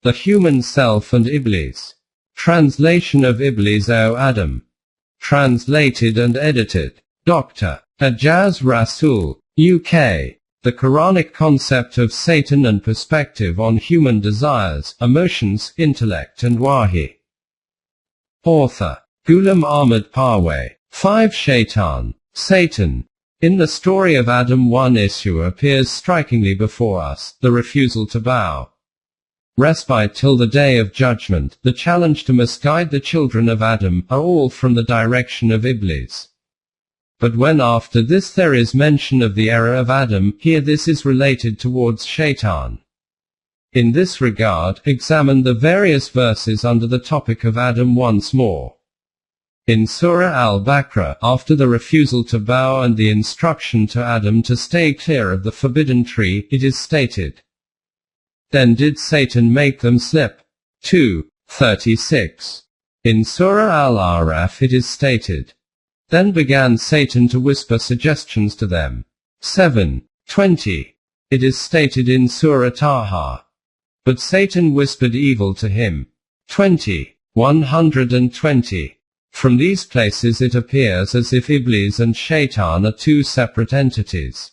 The Human Self and Iblees. Translation of Iblees O Adam. Translated and edited. Dr. Ajaz Rasul, UK. The Quranic Concept of Satan and Perspective on Human Desires, Emotions, Intellect and Wahi. Author. Ghulam Ahmad Parwez. 5 Shaitan. Satan. In the story of Adam, one issue appears strikingly before us, the refusal to bow. Respite till the day of judgment, the challenge to misguide the children of Adam, are all from the direction of Iblees. But when after this there is mention of the error of Adam, here this is related towards Shaitan. In this regard, examine the various verses under the topic of Adam once more. In Surah Al-Baqarah, after the refusal to bow and the instruction to Adam to stay clear of the forbidden tree, it is stated, "Then did Satan make them slip." 2:36. In Surah Al-A'raf it is stated, "Then began Satan to whisper suggestions to them." 7:20. It is stated in Surah Taha, "But Satan whispered evil to him." 20:120. From these places it appears as if Iblees and Shaitan are two separate entities.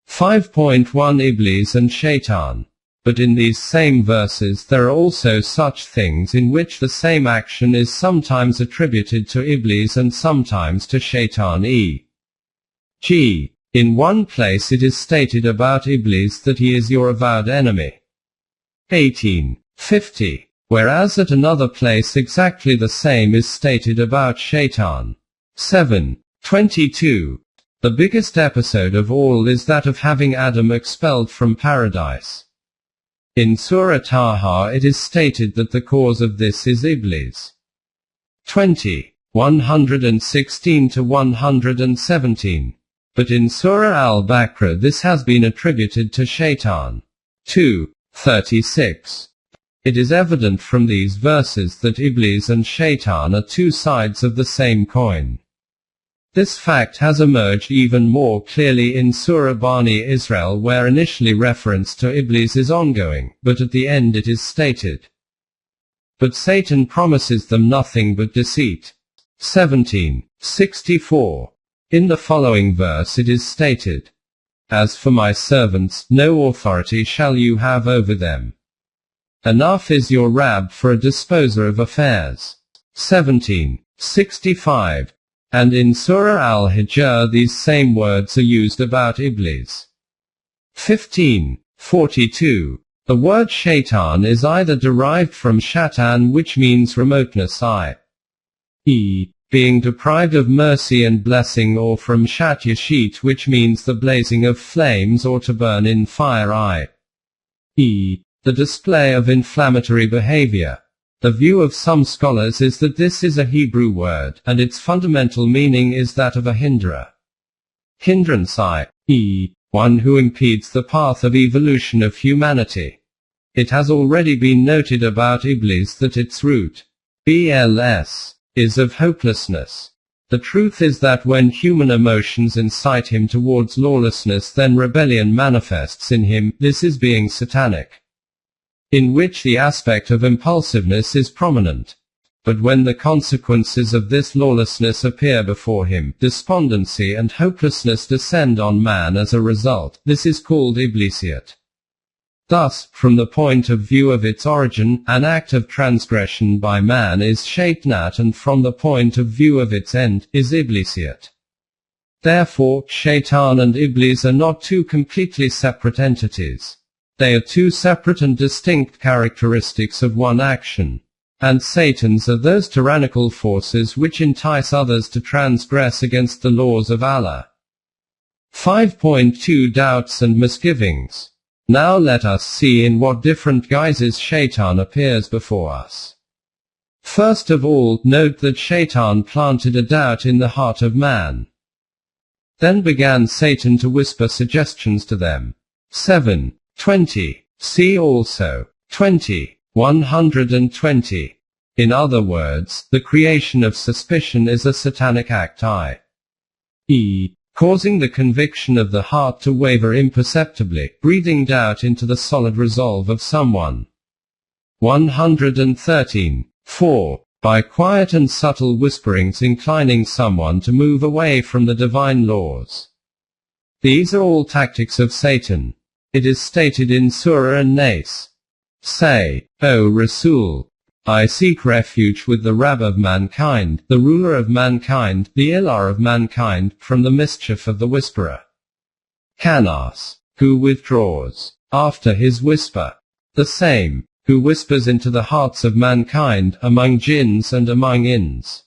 5.1 Iblees and Shaitan. But in these same verses there are also such things in which the same action is sometimes attributed to Iblees and sometimes to Shaitan, e.g. in one place it is stated about Iblees that he is your avowed enemy. 18:50. Whereas at another place exactly the same is stated about Shaitan. 7:22. The biggest episode of all is that of having Adam expelled from paradise. In Surah Taha it is stated that the cause of this is Iblees. 20:116-117. But in Surah Al-Baqarah this has been attributed to Shaitan. 2:36. It is evident from these verses that Iblees and Shaitan are two sides of the same coin. This fact has emerged even more clearly in Surah Bani Israel, where initially reference to Iblees is ongoing, but at the end it is stated, "But Satan promises them nothing but deceit." 17:64. In the following verse it is stated, "As for my servants, no authority shall you have over them. Enough is your Rabb for a disposer of affairs." 17:65. And in Surah Al-Hijr these same words are used about Iblees. 15:42. The word Shaitan is either derived from Shatan, which means remoteness, i.e., being deprived of mercy and blessing, or from Shat Yashit, which means the blazing of flames or to burn in fire, i.e., the display of inflammatory behavior. The view of some scholars is that this is a Hebrew word, and its fundamental meaning is that of a hinderer. Hindrance, i.e., one who impedes the path of evolution of humanity. It has already been noted about Iblees that its root, BLS, is of hopelessness. The truth is that when human emotions incite him towards lawlessness, then rebellion manifests in him. This is being satanic, in which the aspect of impulsiveness is prominent. But when the consequences of this lawlessness appear before him, despondency and hopelessness descend on man as a result. This is called Ibleesiyat. Thus, from the point of view of its origin, an act of transgression by man is Shaitanat, and from the point of view of its end, is Ibleesiyat. Therefore, Shaitan and Iblees are not two completely separate entities. They are two separate and distinct characteristics of one action. And Satan's are those tyrannical forces which entice others to transgress against the laws of Allah. 5.2 Doubts and misgivings. Now let us see in what different guises Shaitan appears before us. First of all, note that Shaitan planted a doubt in the heart of man. Then began Satan to whisper suggestions to them. 7:20. See also 20:120. In other words, the creation of suspicion is a satanic act, i.e., causing the conviction of the heart to waver imperceptibly, breathing doubt into the solid resolve of someone. 113. 4. By quiet and subtle whisperings inclining someone to move away from the divine laws. These are all tactics of Satan. It is stated in Surah An-Nas. Say, O Rasul, I seek refuge with the Rabb of mankind, the ruler of mankind, the Ilah of mankind, from the mischief of the whisperer. Khanas, who withdraws, after his whisper. The same, who whispers into the hearts of mankind, among jinns and among ins.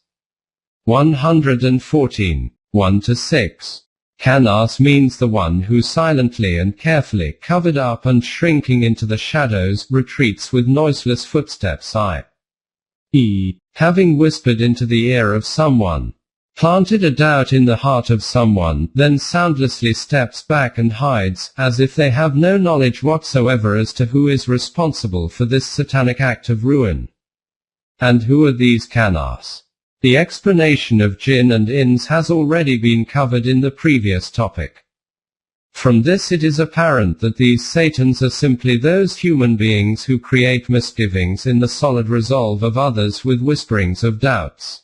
114. 1-6. Khanas means the one who silently and carefully, covered up and shrinking into the shadows, retreats with noiseless footsteps, i.e., having whispered into the ear of someone, planted a doubt in the heart of someone, then soundlessly steps back and hides, as if they have no knowledge whatsoever as to who is responsible for this satanic act of ruin. And who are these Khanas? The explanation of jinn and ins has already been covered in the previous topic. From this it is apparent that these Satans are simply those human beings who create misgivings in the solid resolve of others with whisperings of doubts.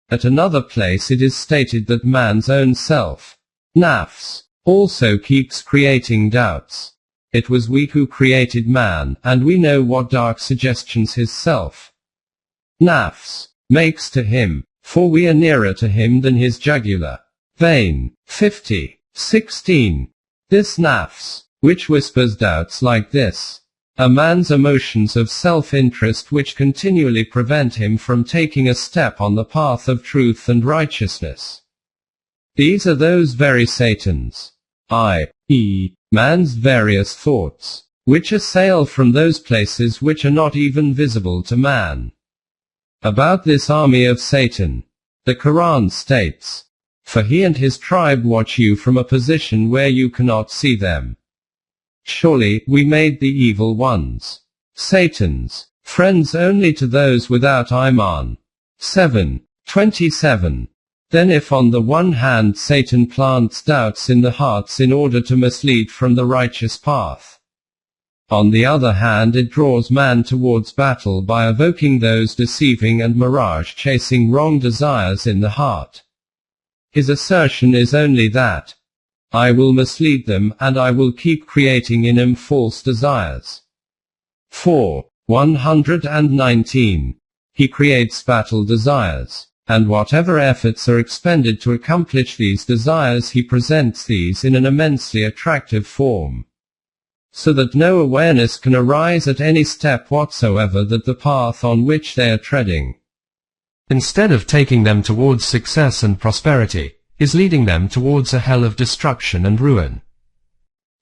At another place it is stated that man's own self, nafs, also keeps creating doubts. It was we who created man, and we know what dark suggestions his self, nafs, makes to him, for we are nearer to him than his jugular vein. 50. 16. This nafs, which whispers doubts like this, are man's emotions of self-interest which continually prevent him from taking a step on the path of truth and righteousness. These are those very Satans, i.e., man's various thoughts, which assail from those places which are not even visible to man. About this army of Satan, the Quran states, "For he and his tribe watch you from a position where you cannot see them. Surely, we made the evil ones, Satan's, friends only to those without Iman." 7. 27. Then if on the one hand Satan plants doubts in the hearts in order to mislead from the righteous path, on the other hand it draws man towards battle by evoking those deceiving and mirage-chasing wrong desires in the heart. His assertion is only that, I will mislead them, and I will keep creating in him false desires. 4. 119. He creates battle desires, and whatever efforts are expended to accomplish these desires he presents these in an immensely attractive form, so that no awareness can arise at any step whatsoever that the path on which they are treading, instead of taking them towards success and prosperity, is leading them towards a hell of destruction and ruin.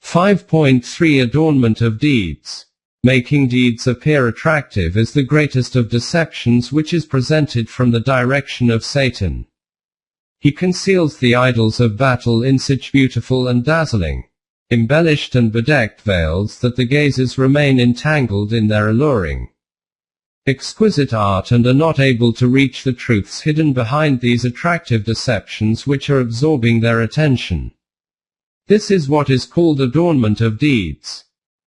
5.3 Adornment of deeds. Making deeds appear attractive is the greatest of deceptions which is presented from the direction of Satan. He conceals the idols of battle in such beautiful and dazzling, embellished and bedecked veils that the gazers remain entangled in their alluring, exquisite art and are not able to reach the truths hidden behind these attractive deceptions which are absorbing their attention. This is what is called adornment of deeds.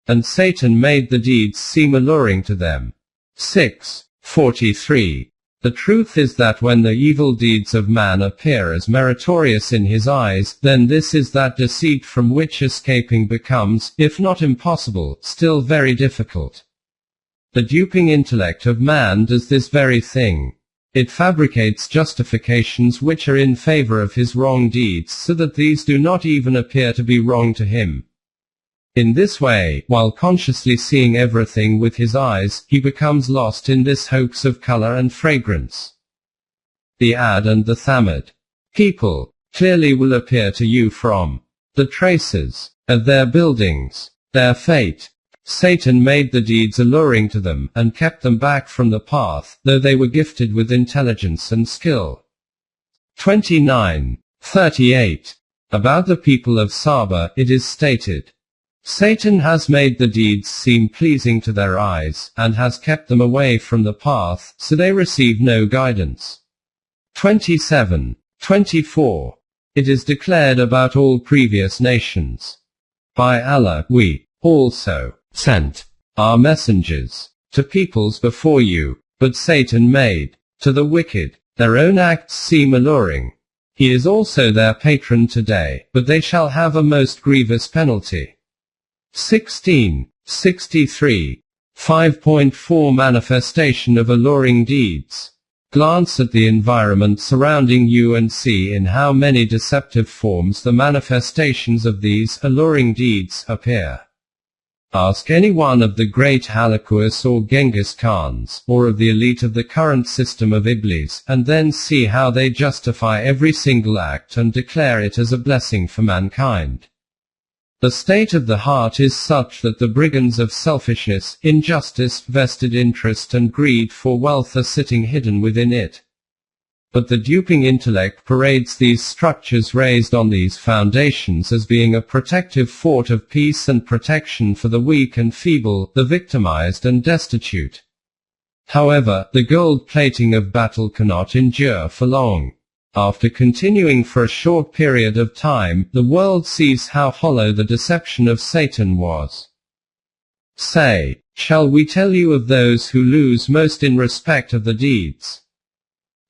And Satan made the deeds seem alluring to them. 6. 43. The truth is that when the evil deeds of man appear as meritorious in his eyes, then this is that deceit from which escaping becomes, if not impossible, still very difficult. The duping intellect of man does this very thing. It fabricates justifications which are in favor of his wrong deeds so that these do not even appear to be wrong to him. In this way, while consciously seeing everything with his eyes, he becomes lost in this hoax of color and fragrance. The Ad and the Thamud people clearly will appear to you from the traces of their buildings, their fate. Satan made the deeds alluring to them, and kept them back from the path, though they were gifted with intelligence and skill. 29. 38. About the people of Saba, it is stated, Satan has made the deeds seem pleasing to their eyes, and has kept them away from the path, so they receive no guidance. 27. 24. It is declared about all previous nations, by Allah, we also sent our messengers to peoples before you, but Satan made, to the wicked, their own acts seem alluring. He is also their patron today, but they shall have a most grievous penalty. 1663. 5.4 Manifestation of alluring deeds. Glance at the environment surrounding you and see in how many deceptive forms the manifestations of these alluring deeds appear. Ask any one of the great Holocaust or Genghis Khans, or of the elite of the current system of Iblees, and then see how they justify every single act and declare it as a blessing for mankind. The state of the heart is such that the brigands of selfishness, injustice, vested interest and greed for wealth are sitting hidden within it. But the duping intellect parades these structures raised on these foundations as being a protective fort of peace and protection for the weak and feeble, the victimized and destitute. However, the gold plating of battle cannot endure for long. After continuing for a short period of time, the world sees how hollow the deception of Satan was. Say, shall we tell you of those who lose most in respect of the deeds?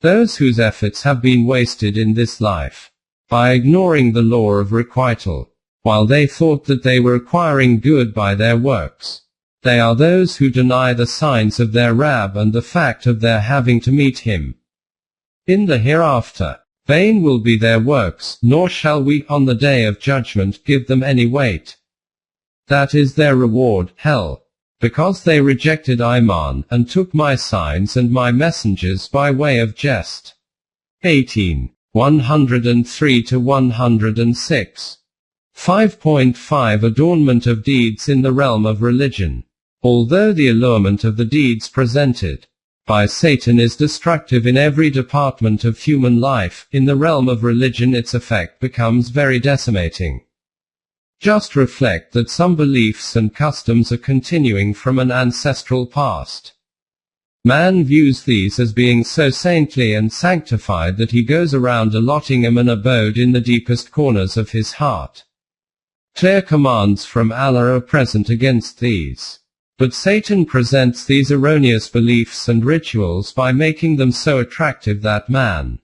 Those whose efforts have been wasted in this life, by ignoring the law of requital, while they thought that they were acquiring good by their works. They are those who deny the signs of their Rab and the fact of their having to meet him. In the hereafter, vain will be their works, nor shall we, on the day of judgment, give them any weight. That is their reward, hell. Because they rejected Iman, and took my signs and my messengers by way of jest. 18. 103-106. 5.5 Adornment of deeds in the realm of religion. Although the allurement of the deeds presented by Satan is destructive in every department of human life, in the realm of religion its effect becomes very decimating. Just reflect that some beliefs and customs are continuing from an ancestral past. Man views these as being so saintly and sanctified that he goes around allotting them an abode in the deepest corners of his heart. Clear commands from Allah are present against these. But Satan presents these erroneous beliefs and rituals by making them so attractive that man,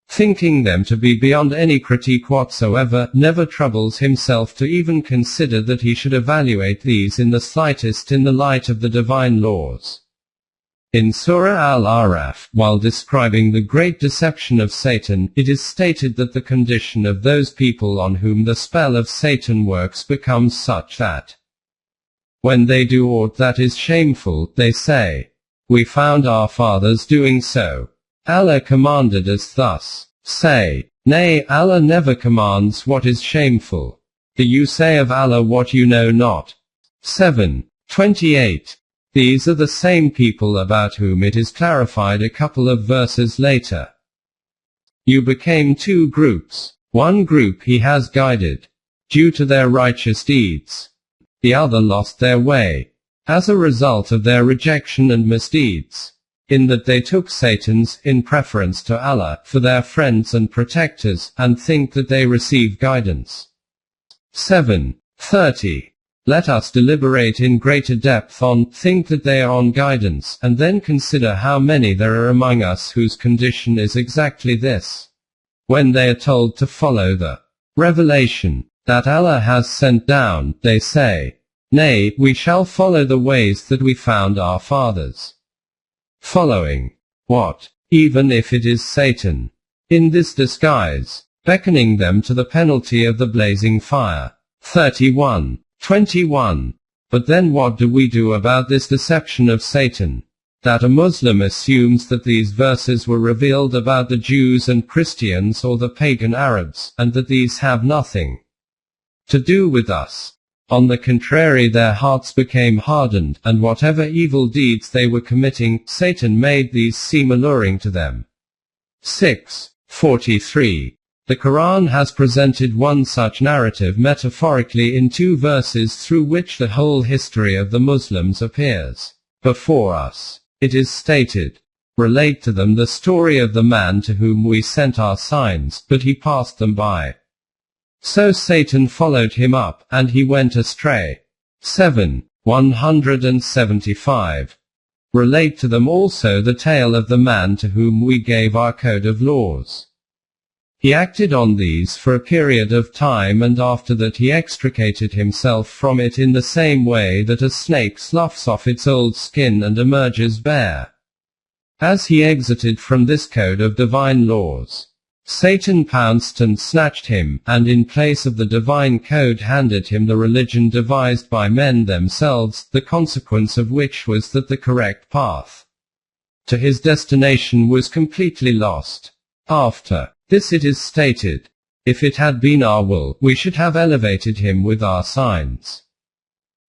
thinking them to be beyond any critique whatsoever, never troubles himself to even consider that he should evaluate these in the slightest in the light of the divine laws. In Surah Al-Araf, while describing the great deception of Satan, it is stated that the condition of those people on whom the spell of Satan works becomes such that when they do aught that is shameful, they say, "We found our fathers doing so. Allah commanded us thus." Say, "Nay, Allah never commands what is shameful. Do you say of Allah what you know not?" 7:28. These are the same people about whom it is clarified a couple of verses later. You became two groups. One group he has guided, due to their righteous deeds. The other lost their way, as a result of their rejection and misdeeds, in that they took Satan's, in preference to Allah, for their friends and protectors, and think that they receive guidance. 7:30. Let us deliberate in greater depth on, think that they are on guidance, and then consider how many there are among us whose condition is exactly this. When they are told to follow the revelation that Allah has sent down, they say, "Nay, we shall follow the ways that we found our fathers." Following what? Even if it is Satan, in this disguise, beckoning them to the penalty of the blazing fire. 31:21. But then what do we do about this deception of Satan? That a Muslim assumes that these verses were revealed about the Jews and Christians or the pagan Arabs, and that these have nothing to do with us. On the contrary, their hearts became hardened, and whatever evil deeds they were committing, Satan made these seem alluring to them. 6:43. The Quran has presented one such narrative metaphorically in two verses through which the whole history of the Muslims appears before us. It is stated, "Relate to them the story of the man to whom we sent our signs, but he passed them by. So Satan followed him up, and he went astray." 7. 175. Relate to them also the tale of the man to whom we gave our code of laws. He acted on these for a period of time, and after that he extricated himself from it in the same way that a snake sloughs off its old skin and emerges bare. As he exited from this code of divine laws, Satan pounced and snatched him, and in place of the divine code handed him the religion devised by men themselves, the consequence of which was that the correct path to his destination was completely lost. After this it is stated, if it had been our will, we should have elevated him with our signs.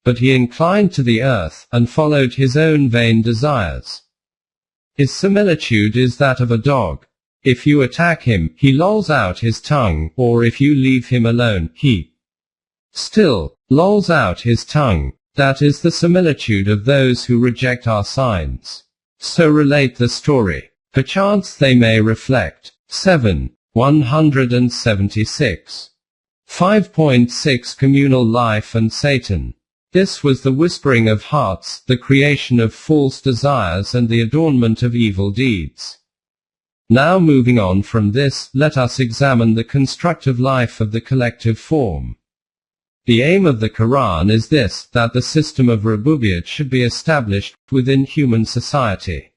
But he inclined to the earth, and followed his own vain desires. His similitude is that of a dog. If you attack him, he lolls out his tongue, or if you leave him alone, he still lolls out his tongue. That is the similitude of those who reject our signs. So relate the story. Perchance they may reflect. 7. 176. 5.6 Communal life and Satan. This was the whispering of hearts, the creation of false desires, and the adornment of evil deeds. Now moving on from this, let us examine the constructive life of the collective form. The aim of the Quran is this, that the system of Rububiyyat should be established within human society.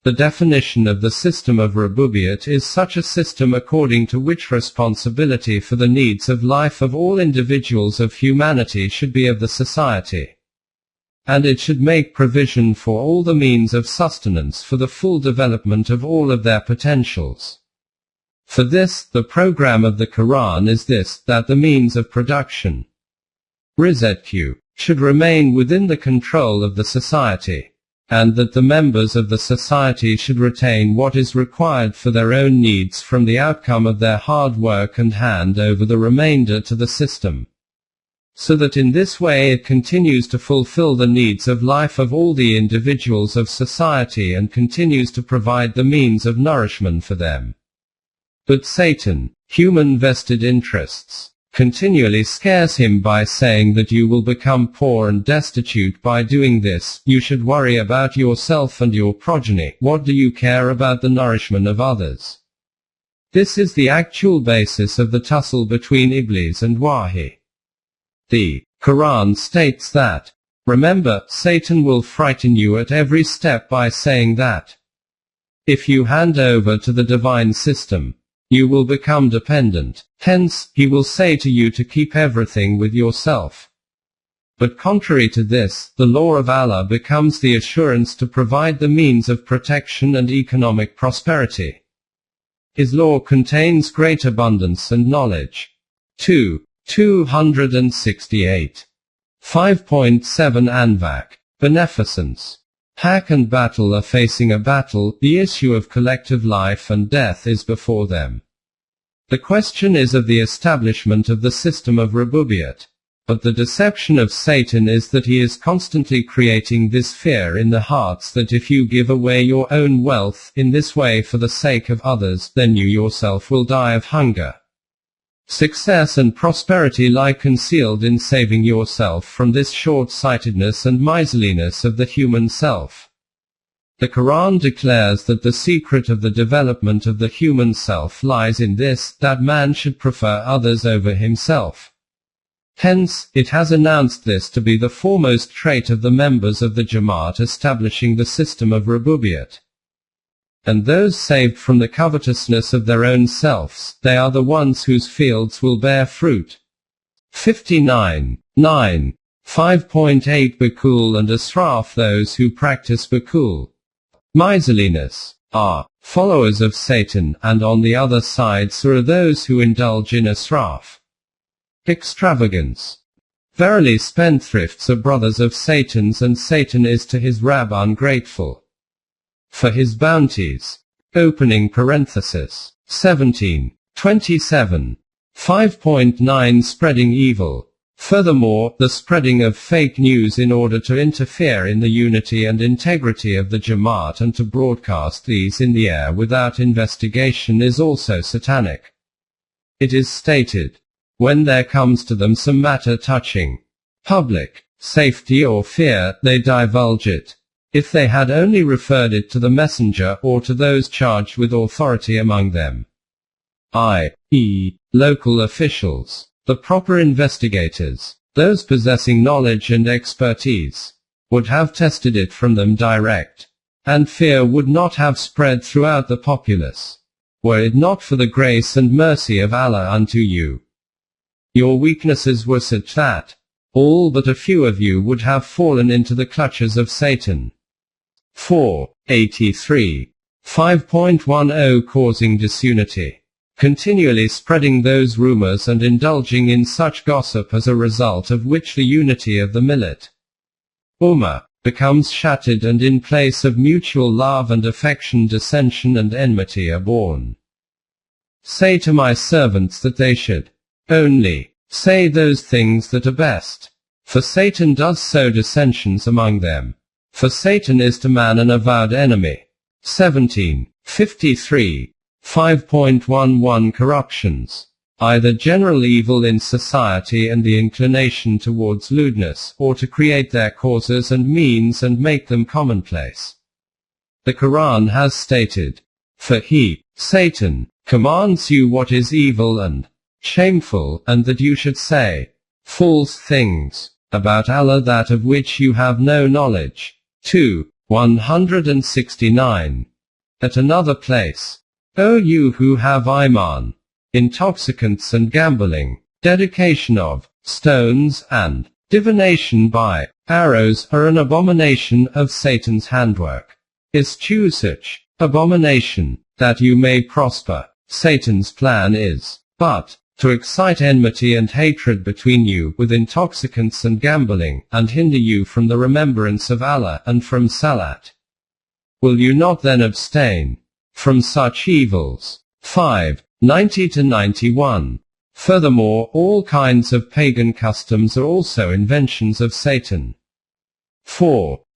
The definition of the system of Rububiyyat is such a system according to which responsibility for the needs of life of all individuals of humanity should be of the society. And it should make provision for all the means of sustenance for the full development of all of their potentials. For this, the program of the Quran is this, that the means of production, rizq, should remain within the control of the society, and that the members of the society should retain what is required for their own needs from the outcome of their hard work and hand over the remainder to the system. So that in this way it continues to fulfill the needs of life of all the individuals of society and continues to provide the means of nourishment for them. But Satan, human vested interests, continually scares him by saying that you will become poor and destitute by doing this, you should worry about yourself and your progeny, what do you care about the nourishment of others? This is the actual basis of the tussle between Iblees and Wahi. The Quran states that, remember, Satan will frighten you at every step by saying that if you hand over to the divine system, you will become dependent. Hence, he will say to you to keep everything with yourself. But contrary to this, the law of Allah becomes the assurance to provide the means of protection and economic prosperity. His law contains great abundance and knowledge. 268. 5.7 Anvak. Beneficence. Haq and battle are facing a battle, the issue of collective life and death is before them. The question is of the establishment of the system of Rububiyyat. But the deception of Satan is that he is constantly creating this fear in the hearts that if you give away your own wealth in this way for the sake of others, then you yourself will die of hunger. Success and prosperity lie concealed in saving yourself from this short-sightedness and miserliness of the human self. The Quran declares that the secret of the development of the human self lies in this, that man should prefer others over himself. Hence, it has announced this to be the foremost trait of the members of the Jamaat establishing the system of Rububiyyat. And those saved from the covetousness of their own selves, they are the ones whose fields will bear fruit. 59. 9. 5.8 Bakul and Asraf. Those who practice Bakul, miserliness, are followers of Satan, and on the other side are those who indulge in Asraf, extravagance. Verily spendthrifts are brothers of Satan's, and Satan is to his Rabb ungrateful for his bounties. Opening parenthesis. 17. 27. 5.9 Spreading evil. Furthermore, the spreading of fake news in order to interfere in the unity and integrity of the Jamaat and to broadcast these in the air without investigation is also satanic. It is stated, when there comes to them some matter touching public safety or fear, they divulge it. If they had only referred it to the messenger or to those charged with authority among them, i.e., local officials, the proper investigators, those possessing knowledge and expertise, would have tested it from them direct, and fear would not have spread throughout the populace, were it not for the grace and mercy of Allah unto you. Your weaknesses were such that all but a few of you would have fallen into the clutches of Satan. 483. 5.10 Causing disunity. Continually spreading those rumors and indulging in such gossip as a result of which the unity of the millet Ummah becomes shattered, and in place of mutual love and affection dissension and enmity are born. Say to my servants that they should only say those things that are best, for Satan does sow dissensions among them. For Satan is to man an avowed enemy. 1753. 5.11 Corruptions. Either general evil in society and the inclination towards lewdness, or to create their causes and means and make them commonplace. The Quran has stated, "For he, Satan, commands you what is evil and shameful, and that you should say false things about Allah, that of which you have no knowledge." 169. At another place, O you who have Iman, intoxicants and gambling, dedication of stones and divination by arrows are an abomination of Satan's handwork. Eschew such abomination, that you may prosper. Satan's plan is but to excite enmity and hatred between you with intoxicants and gambling, and hinder you from the remembrance of Allah and from Salat. Will you not then abstain from such evils? 590-91. Furthermore, all kinds of pagan customs are also inventions of Satan.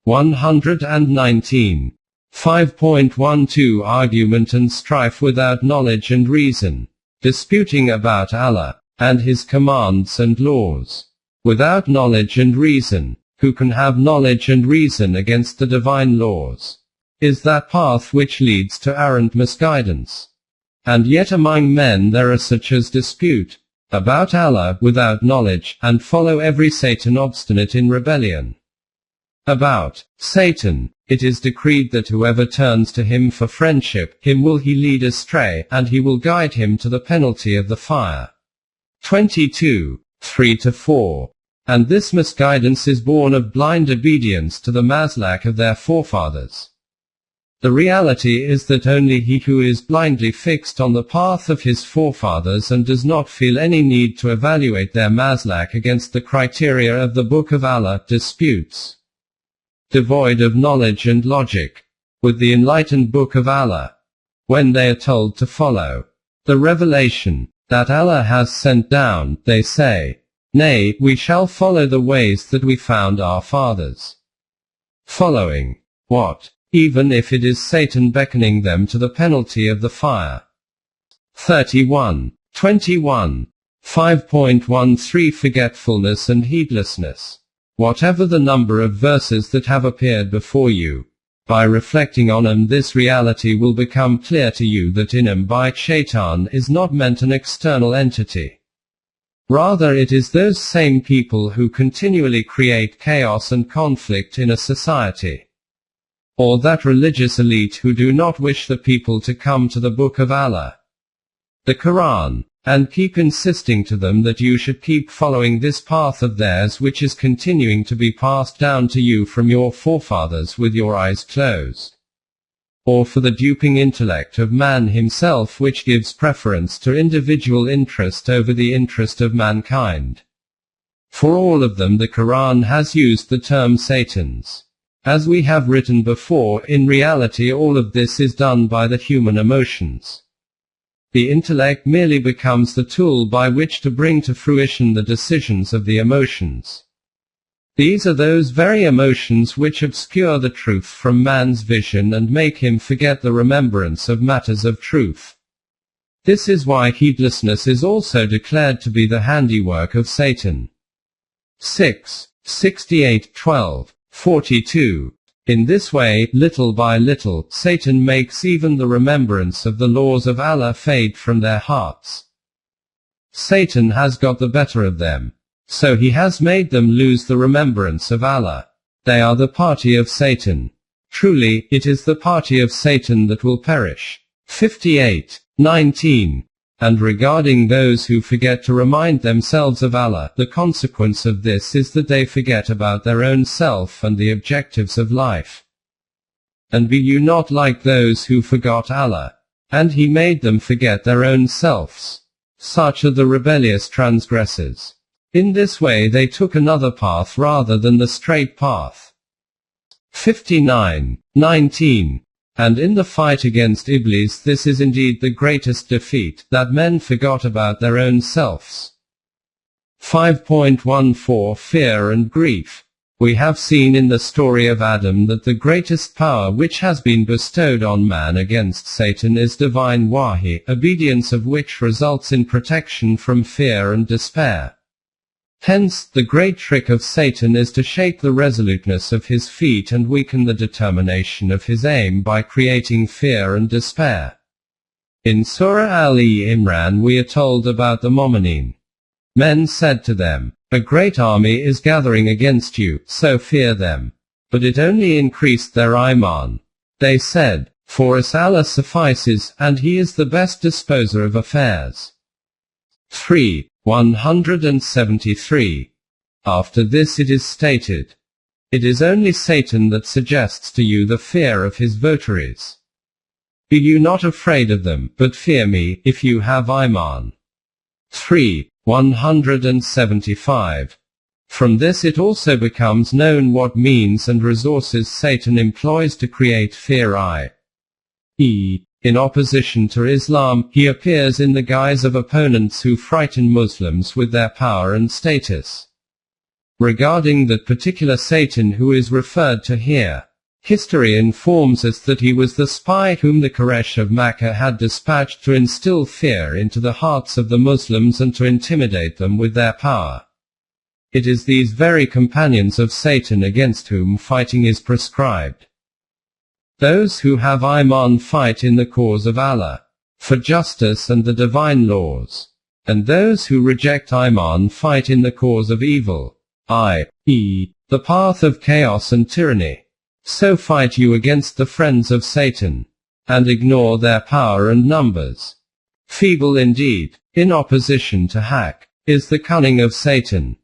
119. 5.12 Argument and strife without knowledge and reason. Disputing about Allah, and His commands and laws, without knowledge and reason. Who can have knowledge and reason against the divine laws? Is that path which leads to errant misguidance. And yet among men there are such as dispute about Allah without knowledge, and follow every Satan obstinate in rebellion. About Satan, it is decreed that whoever turns to him for friendship, him will he lead astray, and he will guide him to the penalty of the fire. 22. 3-4. And this misguidance is born of blind obedience to the maslak of their forefathers. The reality is that only he who is blindly fixed on the path of his forefathers and does not feel any need to evaluate their maslak against the criteria of the Book of Allah, disputes, devoid of knowledge and logic, with the enlightened Book of Allah, when they are told to follow the revelation that Allah has sent down, they say, "Nay, we shall follow the ways that we found our fathers." Following what? Even if it is Satan beckoning them to the penalty of the fire. 31-21. 5.13 Forgetfulness and heedlessness. Whatever the number of verses that have appeared before you, by reflecting on them this reality will become clear to you that in them by Shaitan is not meant an external entity. Rather it is those same people who continually create chaos and conflict in a society, or that religious elite who do not wish the people to come to the Book of Allah, the Quran, and keep insisting to them that you should keep following this path of theirs which is continuing to be passed down to you from your forefathers with your eyes closed. Or for the duping intellect of man himself which gives preference to individual interest over the interest of mankind. For all of them the Quran has used the term Satan's. As we have written before, in reality all of this is done by the human emotions. The intellect merely becomes the tool by which to bring to fruition the decisions of the emotions. These are those very emotions which obscure the truth from man's vision and make him forget the remembrance of matters of truth. This is why heedlessness is also declared to be the handiwork of Satan. 6. 68:12, 42. In this way, little by little, Satan makes even the remembrance of the laws of Allah fade from their hearts. Satan has got the better of them. So he has made them lose the remembrance of Allah. They are the party of Satan. Truly, it is the party of Satan that will perish. 58:19. And regarding those who forget to remind themselves of Allah, the consequence of this is that they forget about their own self and the objectives of life. And be you not like those who forgot Allah, and He made them forget their own selves. Such are the rebellious transgressors. In this way they took another path rather than the straight path. 59:19. And in the fight against Iblees, this is indeed the greatest defeat, that men forgot about their own selves. 5.14 Fear and grief. We have seen in the story of Adam that the greatest power which has been bestowed on man against Satan is divine wahi, obedience of which results in protection from fear and despair. Hence, the great trick of Satan is to shake the resoluteness of his feet and weaken the determination of his aim by creating fear and despair. In Surah Al-Imran we are told about the Mu'mineen. Men said to them, "A great army is gathering against you, so fear them." But it only increased their iman. They said, "For us Allah suffices, and He is the best disposer of affairs." 173. After this it is stated, "It is only Satan that suggests to you the fear of his votaries. Be you not afraid of them, but fear me, if you have iman." 175. From this it also becomes known what means and resources Satan employs to create fear, i.e., in opposition to Islam, he appears in the guise of opponents who frighten Muslims with their power and status. Regarding that particular Satan who is referred to here, history informs us that he was the spy whom the Quraysh of Makkah had dispatched to instill fear into the hearts of the Muslims and to intimidate them with their power. It is these very companions of Satan against whom fighting is prescribed. Those who have iman fight in the cause of Allah, for justice and the divine laws. And those who reject iman fight in the cause of evil, i.e., the path of chaos and tyranny. So fight you against the friends of Satan, and ignore their power and numbers. Feeble indeed, in opposition to haqq, is the cunning of Satan.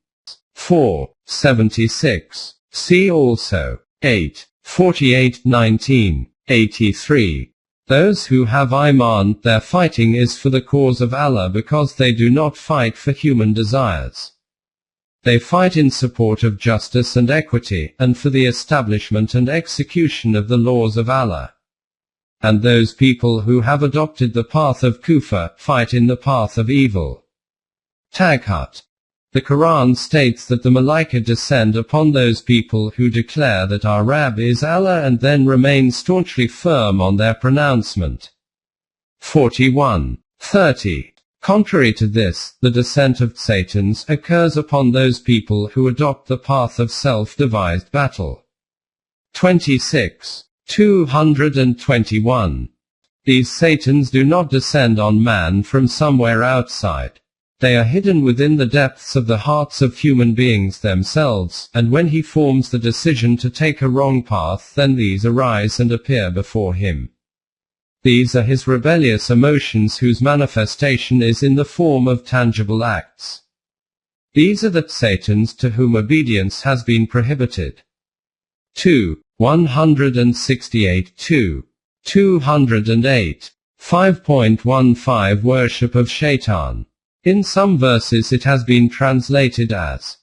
476. See also 8:48-19, 83. Those who have iman, their fighting is for the cause of Allah because they do not fight for human desires. They fight in support of justice and equity, and for the establishment and execution of the laws of Allah. And those people who have adopted the path of kufr, fight in the path of evil. Taghut. The Quran states that the Malaika descend upon those people who declare that our Rabb is Allah and then remain staunchly firm on their pronouncement. 41:30. Contrary to this, the descent of Satans occurs upon those people who adopt the path of self-devised battle. 26:221. These Satans do not descend on man from somewhere outside. They are hidden within the depths of the hearts of human beings themselves, and when he forms the decision to take a wrong path, then these arise and appear before him. These are his rebellious emotions whose manifestation is in the form of tangible acts. These are the Satans to whom obedience has been prohibited. 168-208. 5.15 Worship of Shaitan. In some verses it has been translated as,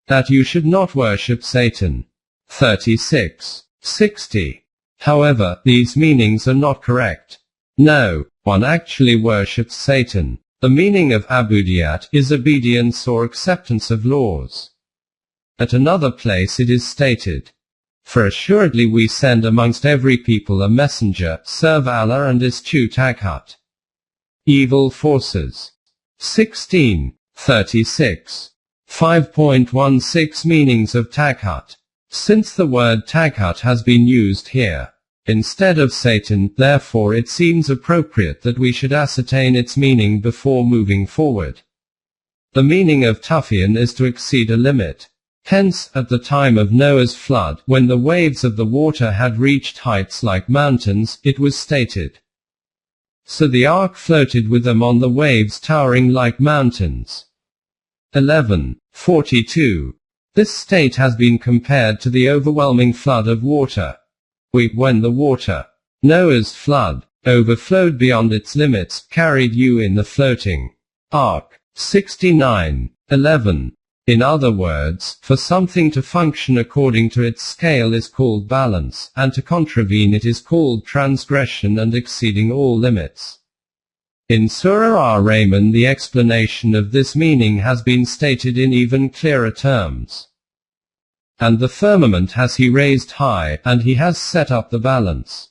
that you should not worship Satan. 36:60. However, these meanings are not correct. No, one actually worships Satan. The meaning of abudiyat is obedience or acceptance of laws. At another place it is stated, for assuredly we send amongst every people a messenger, serve Allah and eschew taghut, evil forces. 16:36. 5.16 Meanings of Taghut. Since the word Taghut has been used here instead of Satan, therefore it seems appropriate that we should ascertain its meaning before moving forward. The meaning of Tufyan is to exceed a limit. Hence, at the time of Noah's flood, when the waves of the water had reached heights like mountains, it was stated, so the ark floated with them on the waves towering like mountains. 11:42. This state has been compared to the overwhelming flood of water. When the water, Noah's flood, overflowed beyond its limits, carried you in the floating ark. 69:11. In other words, for something to function according to its scale is called balance, and to contravene it is called transgression and exceeding all limits. In Surah Ar-Rahman the explanation of this meaning has been stated in even clearer terms. And the firmament has he raised high, and he has set up the balance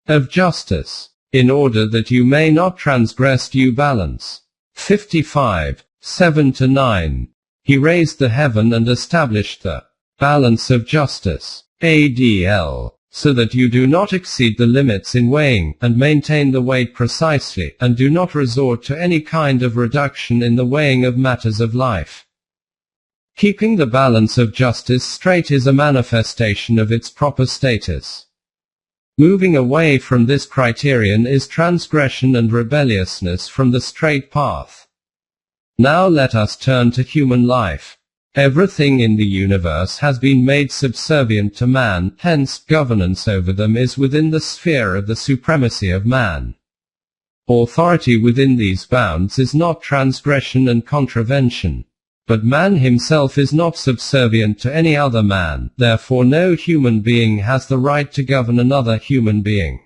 of justice, in order that you may not transgress due balance. 55:7-9. He raised the heaven and established the balance of justice, ADL, so that you do not exceed the limits in weighing, and maintain the weight precisely, and do not resort to any kind of reduction in the weighing of matters of life. Keeping the balance of justice straight is a manifestation of its proper status. Moving away from this criterion is transgression and rebelliousness from the straight path. Now let us turn to human life. Everything in the universe has been made subservient to man, hence, governance over them is within the sphere of the supremacy of man. Authority within these bounds is not transgression and contravention. But man himself is not subservient to any other man, therefore no human being has the right to govern another human being.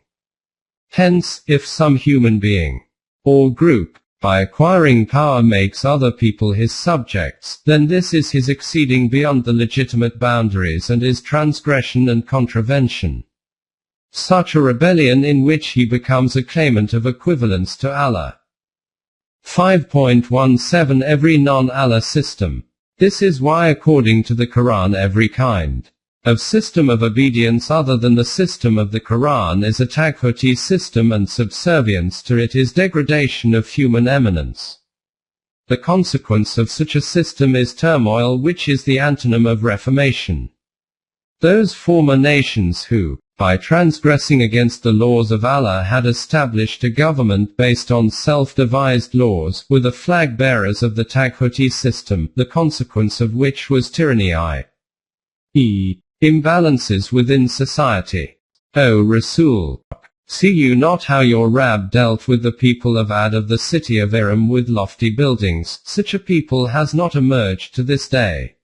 Hence, if some human being, or group, by acquiring power makes other people his subjects, then this is his exceeding beyond the legitimate boundaries and is transgression and contravention. Such a rebellion in which he becomes a claimant of equivalence to Allah. 5.17 Every non-Allah system. This is why according to the Quran every kind of system of obedience other than the system of the Quran is a taghuti system, and subservience to it is degradation of human eminence. The consequence of such a system is turmoil, which is the antonym of reformation. Those former nations who, by transgressing against the laws of Allah, had established a government based on self-devised laws, were the flag-bearers of the taghuti system, the consequence of which was tyranny, i.e., imbalances within society. O Rasul! See you not how your Rabb dealt with the people of Ad of the city of Iram with lofty buildings? Such a people has not emerged to this day.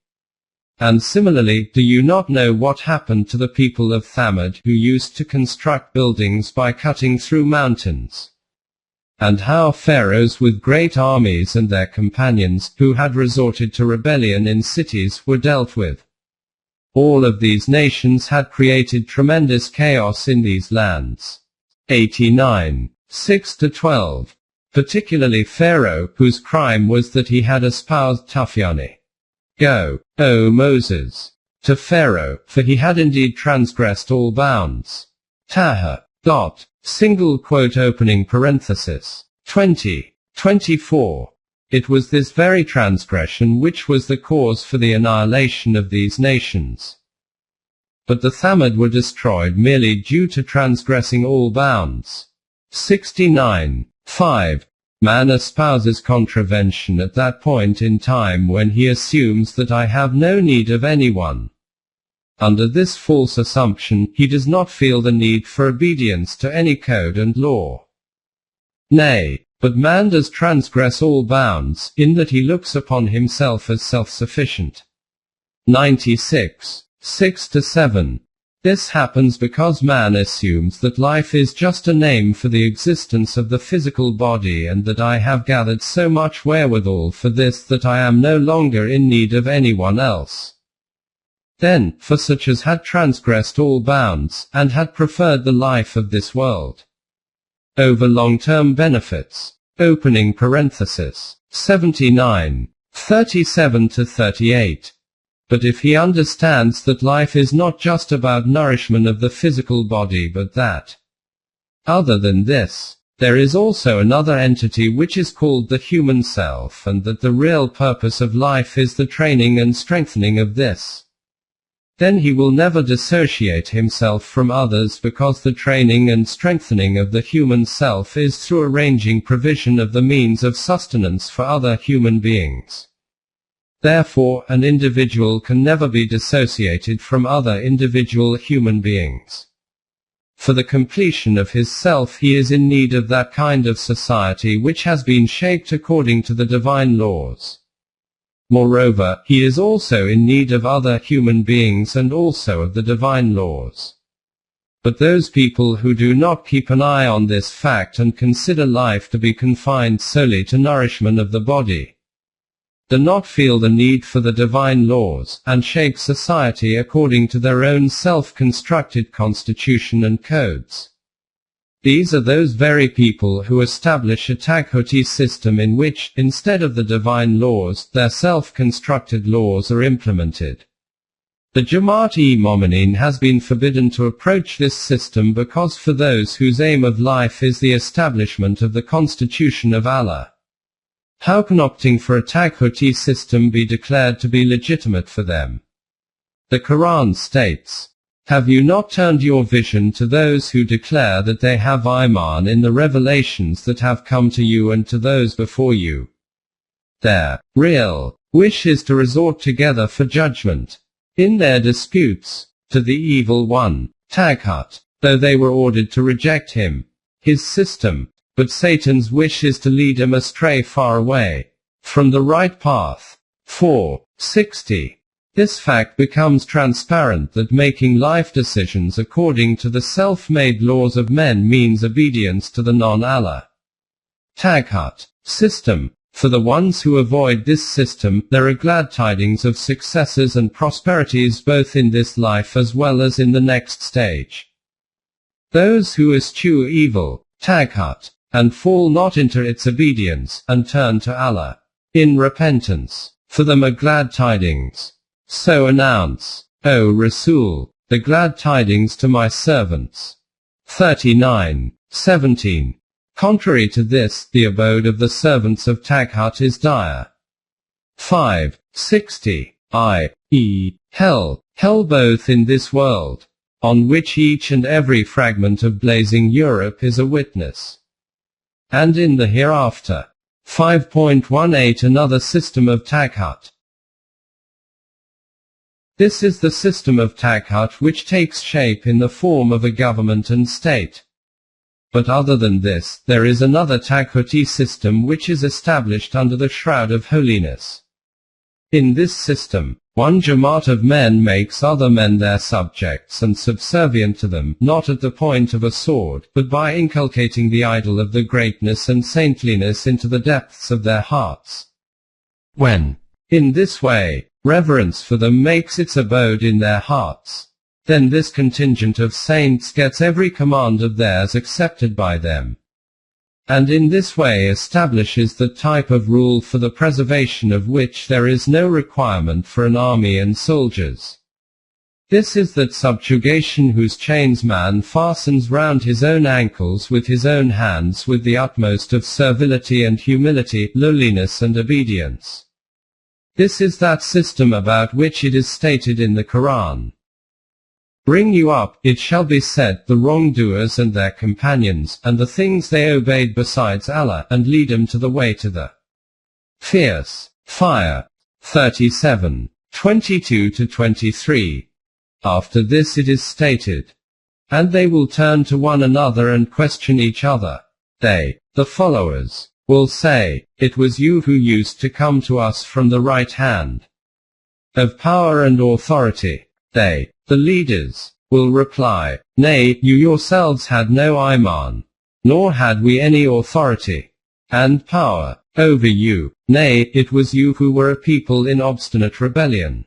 And similarly, do you not know what happened to the people of Thamud, who used to construct buildings by cutting through mountains? And how pharaohs with great armies and their companions, who had resorted to rebellion in cities, were dealt with? All of these nations had created tremendous chaos in these lands. 89:6-12. Particularly Pharaoh, whose crime was that he had espoused Tufyani. Go, O Moses, to Pharaoh, for he had indeed transgressed all bounds. Taha. Single quote opening parenthesis. 20:24. It was this very transgression which was the cause for the annihilation of these nations. But the Thamud were destroyed merely due to transgressing all bounds. 69:5. Man espouses contravention at that point in time when he assumes that I have no need of anyone. Under this false assumption, he does not feel the need for obedience to any code and law. Nay, but man does transgress all bounds, in that he looks upon himself as self-sufficient. 96:6-7. This happens because man assumes that life is just a name for the existence of the physical body, and that I have gathered so much wherewithal for this that I am no longer in need of anyone else. Then, for such as had transgressed all bounds, and had preferred the life of this world over long-term benefits, opening parenthesis, 79, 37 to 38. But if he understands that life is not just about nourishment of the physical body but that, other than this, there is also another entity which is called the human self, and that the real purpose of life is the training and strengthening of this, then he will never dissociate himself from others, because the training and strengthening of the human self is through arranging provision of the means of sustenance for other human beings. Therefore, an individual can never be dissociated from other individual human beings. For the completion of his self he is in need of that kind of society which has been shaped according to the divine laws. Moreover, he is also in need of other human beings and also of the divine laws. But those people who do not keep an eye on this fact and consider life to be confined solely to nourishment of the body, do not feel the need for the divine laws, and shape society according to their own self-constructed constitution and codes. These are those very people who establish a Taghuti system in which, instead of the divine laws, their self-constructed laws are implemented. The Jamaat-e-Momineen has been forbidden to approach this system because for those whose aim of life is the establishment of the constitution of Allah, how can opting for a Taghuti system be declared to be legitimate for them? The Quran states, "Have you not turned your vision to those who declare that they have Iman in the revelations that have come to you and to those before you? Their real wish is to resort together for judgment in their disputes to the evil one, Taghut, though they were ordered to reject him, his system. But Satan's wish is to lead him astray far away from the right path." 460. This fact becomes transparent that making life decisions according to the self-made laws of men means obedience to the non-Allah Taghut system. For the ones who avoid this system, there are glad tidings of successes and prosperities both in this life as well as in the next stage. Those who eschew evil, Taghut, and fall not into its obedience, and turn to Allah in repentance, for them are glad tidings. So announce, O Rasul, the glad tidings to my servants. 39:17. Contrary to this, the abode of the servants of Taghut is dire. 560. i.e., hell both in this world, on which each and every fragment of blazing Europe is a witness, and in the hereafter. 5.18 Another system of Taghut. This is the system of Taghut which takes shape in the form of a government and state. But other than this, there is another Taghuti system which is established under the shroud of holiness. In this system, one Jamaat of men makes other men their subjects and subservient to them, not at the point of a sword, but by inculcating the idol of the greatness and saintliness into the depths of their hearts. When, in this way, reverence for them makes its abode in their hearts, then this contingent of saints gets every command of theirs accepted by them, and in this way establishes the type of rule for the preservation of which there is no requirement for an army and soldiers. This is that subjugation whose chains man fastens round his own ankles with his own hands with the utmost of servility and humility, lowliness and obedience. This is that system about which it is stated in the Quran, "Bring you up, it shall be said, the wrongdoers and their companions, and the things they obeyed besides Allah, and lead them to the way to the fierce fire." 37:22-23. After this it is stated, "And they will turn to one another and question each other. They, the followers, will say, it was you who used to come to us from the right hand of power and authority." They, the leaders, will reply, "Nay, you yourselves had no Iman, nor had we any authority and power over you. Nay, it was you who were a people in obstinate rebellion."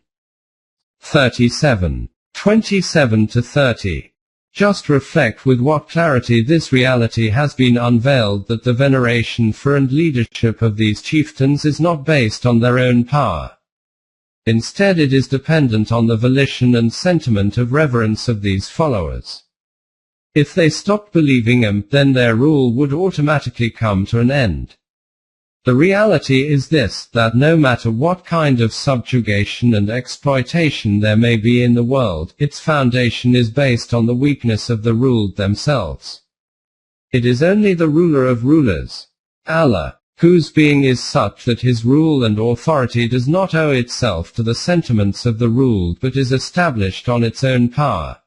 37:27-30. Just reflect with what clarity this reality has been unveiled, that the veneration for and leadership of these chieftains is not based on their own power. Instead, it is dependent on the volition and sentiment of reverence of these followers. If they stopped believing them, then their rule would automatically come to an end. The reality is this, that no matter what kind of subjugation and exploitation there may be in the world, its foundation is based on the weakness of the ruled themselves. It is only the ruler of rulers, Allah, whose being is such that his rule and authority does not owe itself to the sentiments of the ruled but is established on its own power.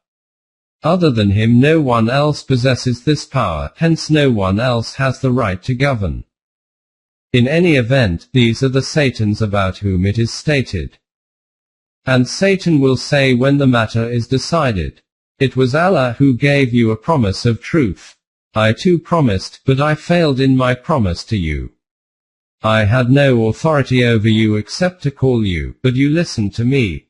Other than him no one else possesses this power, hence no one else has the right to govern. In any event, these are the Satans about whom it is stated. And Satan will say when the matter is decided, "It was Allah who gave you a promise of truth. I too promised, but I failed in my promise to you. I had no authority over you except to call you, but you listened to me.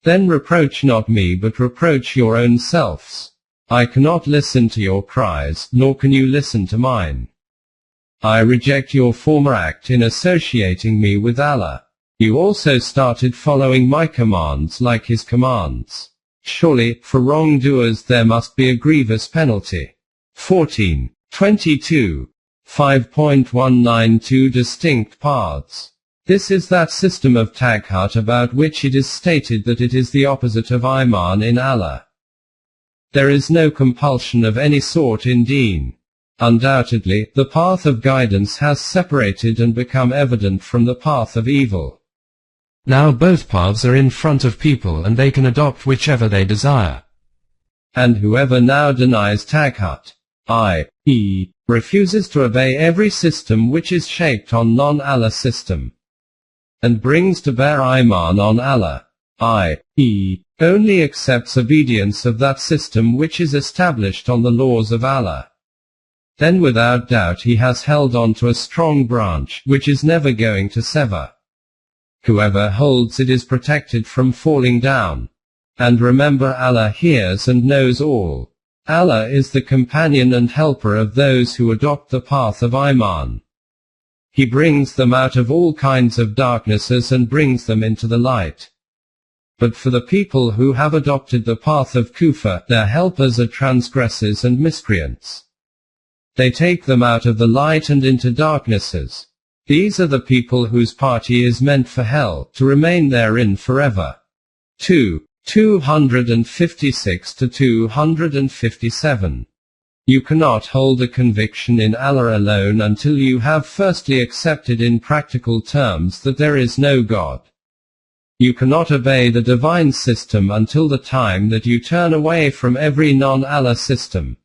Then reproach not me but reproach your own selves. I cannot listen to your cries, nor can you listen to mine. I reject your former act in associating me with Allah. You also started following my commands like his commands. Surely, for wrongdoers there must be a grievous penalty." 14:22. 5.192 Distinct paths. This is that system of Taghut about which it is stated that it is the opposite of Iman in Allah. There is no compulsion of any sort in Deen. Undoubtedly, the path of guidance has separated and become evident from the path of evil. Now both paths are in front of people and they can adopt whichever they desire. And whoever now denies Taghut, i.e., refuses to obey every system which is shaped on non-Allah system, and brings to bear Iman on Allah, i.e., only accepts obedience of that system which is established on the laws of Allah, then without doubt he has held on to a strong branch, which is never going to sever. Whoever holds it is protected from falling down. And remember, Allah hears and knows all. Allah is the companion and helper of those who adopt the path of Iman. He brings them out of all kinds of darknesses and brings them into the light. But for the people who have adopted the path of Kufr, their helpers are transgressors and miscreants. They take them out of the light and into darknesses. These are the people whose party is meant for hell, to remain therein forever. 256 to 257. You cannot hold a conviction in Allah alone until you have firstly accepted in practical terms that there is no God. You cannot obey the divine system until the time that you turn away from every non-Allah system.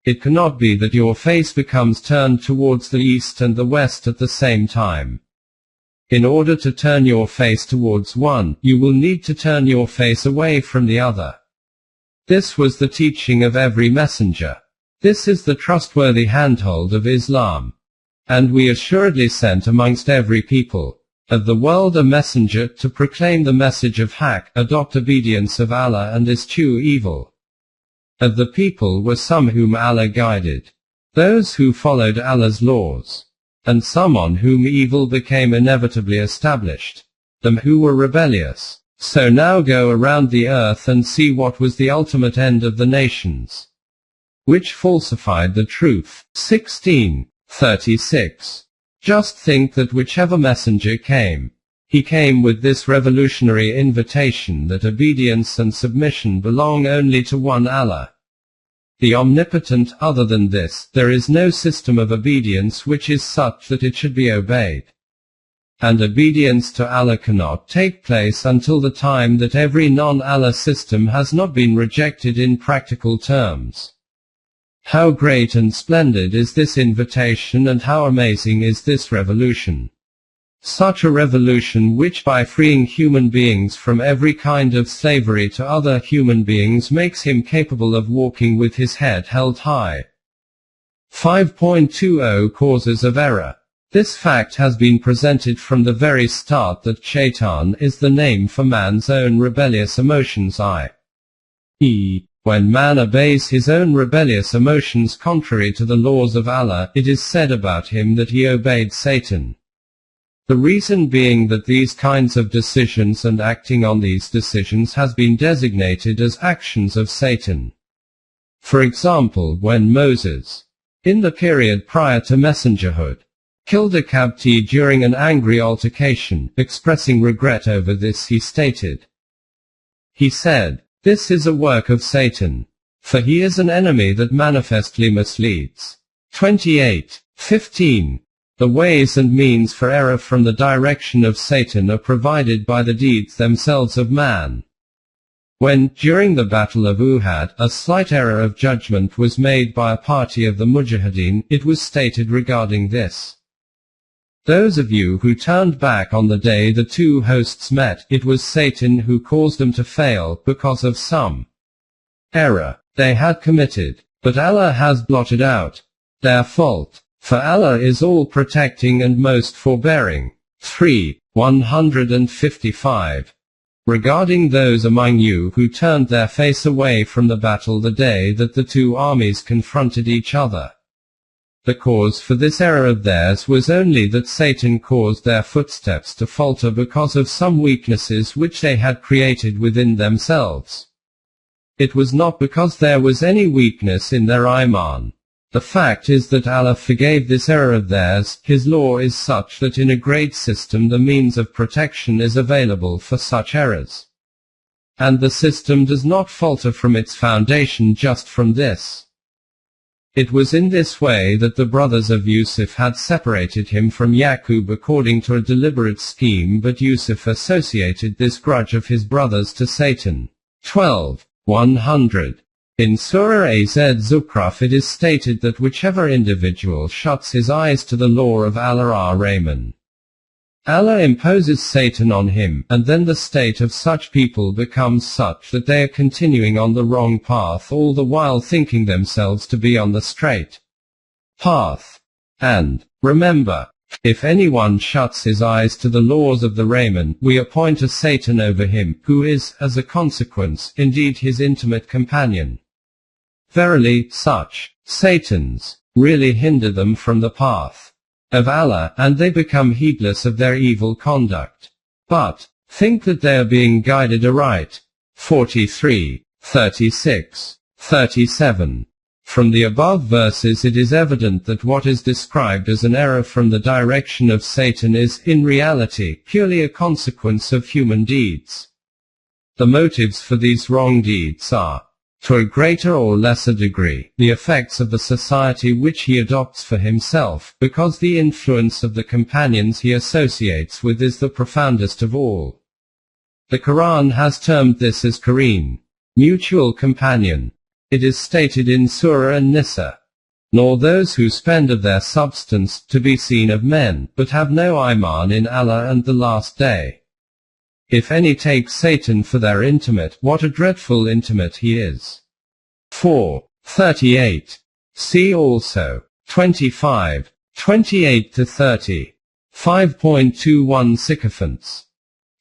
It cannot be that your face becomes turned towards the east and the west at the same time. In order to turn your face towards one, you will need to turn your face away from the other. This was the teaching of every messenger. This is the trustworthy handhold of Islam. And we assuredly sent amongst every people of the world a messenger to proclaim the message of Haqq, adopt obedience of Allah and eschew evil. Of the people were some whom Allah guided, those who followed Allah's laws, and some on whom evil became inevitably established, them who were rebellious. So now go around the earth and see what was the ultimate end of the nations, which falsified the truth. 16:36. Just think that whichever messenger came, he came with this revolutionary invitation that obedience and submission belong only to one Allah, the Omnipotent. Other than this, there is no system of obedience which is such that it should be obeyed. And obedience to Allah cannot take place until the time that every non-Allah system has not been rejected in practical terms. How great and splendid is this invitation, and how amazing is this revolution. Such a revolution which, by freeing human beings from every kind of slavery to other human beings, makes him capable of walking with his head held high. 5.20 Causes of error. This fact has been presented from the very start that Shaitan is the name for man's own rebellious emotions, i.e., When man obeys his own rebellious emotions contrary to the laws of Allah, it is said about him that he obeyed Satan. The reason being that these kinds of decisions and acting on these decisions has been designated as actions of Satan. For example, when Moses, in the period prior to messengerhood, killed a Qabti during an angry altercation, expressing regret over this he stated, he said, "This is a work of Satan, for he is an enemy that manifestly misleads." 28:15. The ways and means for error from the direction of Satan are provided by the deeds themselves of man. When, during the Battle of Uhud, a slight error of judgment was made by a party of the Mujahideen, it was stated regarding this, "Those of you who turned back on the day the two hosts met, it was Satan who caused them to fail, because of some error they had committed. But Allah has blotted out their fault. For Allah is all-protecting and most forbearing." 3:155. Regarding those among you who turned their face away from the battle the day that the two armies confronted each other, the cause for this error of theirs was only that Satan caused their footsteps to falter because of some weaknesses which they had created within themselves. It was not because there was any weakness in their iman. The fact is that Allah forgave this error of theirs. His law is such that in a great system the means of protection is available for such errors. And the system does not falter from its foundation just from this. It was in this way that the brothers of Yusuf had separated him from Yaqub according to a deliberate scheme, but Yusuf associated this grudge of his brothers to Satan. 12:100. In Surah Az-Zukhruf it is stated that whichever individual shuts his eyes to the law of Allah ar-Rahman, Allah imposes Satan on him, and then the state of such people becomes such that they are continuing on the wrong path all the while thinking themselves to be on the straight path. And, remember, if anyone shuts his eyes to the laws of the Rahman, we appoint a Satan over him, who is, as a consequence, indeed his intimate companion. Verily, such Satans really hinder them from the path of Allah, and they become heedless of their evil conduct, but think that they are being guided aright. 43:36-37. From the above verses it is evident that what is described as an error from the direction of Satan is, in reality, purely a consequence of human deeds. The motives for these wrong deeds are, to a greater or lesser degree, the effects of the society which he adopts for himself, because the influence of the companions he associates with is the profoundest of all. The Quran has termed this as qareen, mutual companion. It is stated in Surah An-Nisa, "Nor those who spend of their substance, to be seen of men, but have no iman in Allah and the last day. If any take Satan for their intimate, what a dreadful intimate he is." 4:38. See also 25:28-30. 5.21 Sycophants.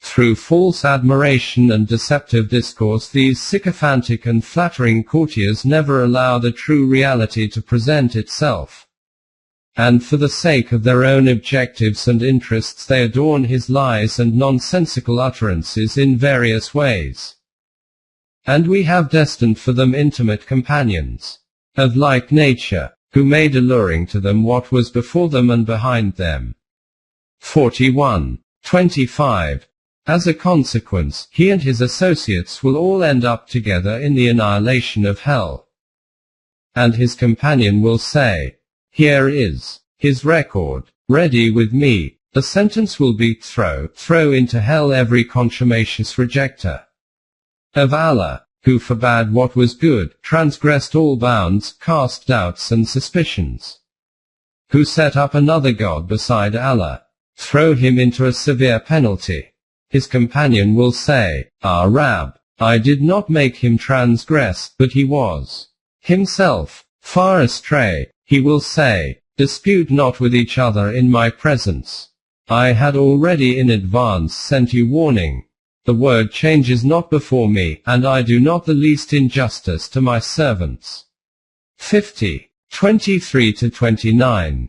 Through false admiration and deceptive discourse, these sycophantic and flattering courtiers never allow the true reality to present itself. And for the sake of their own objectives and interests they adorn his lies and nonsensical utterances in various ways. And we have destined for them intimate companions, of like nature, who made alluring to them what was before them and behind them. 41:25. As a consequence, he and his associates will all end up together in the annihilation of hell. And his companion will say, "Here is his record, ready with me." The sentence will be, throw into hell every contumacious rejecter of Allah, who forbade what was good, transgressed all bounds, cast doubts and suspicions, who set up another God beside Allah. Throw him into a severe penalty. His companion will say, "Ah Rab, I did not make him transgress, but he was himself far astray." He will say, "Dispute not with each other in my presence. I had already in advance sent you warning." The word changes not before me, and I do not the least injustice to my servants. 50. 23-29.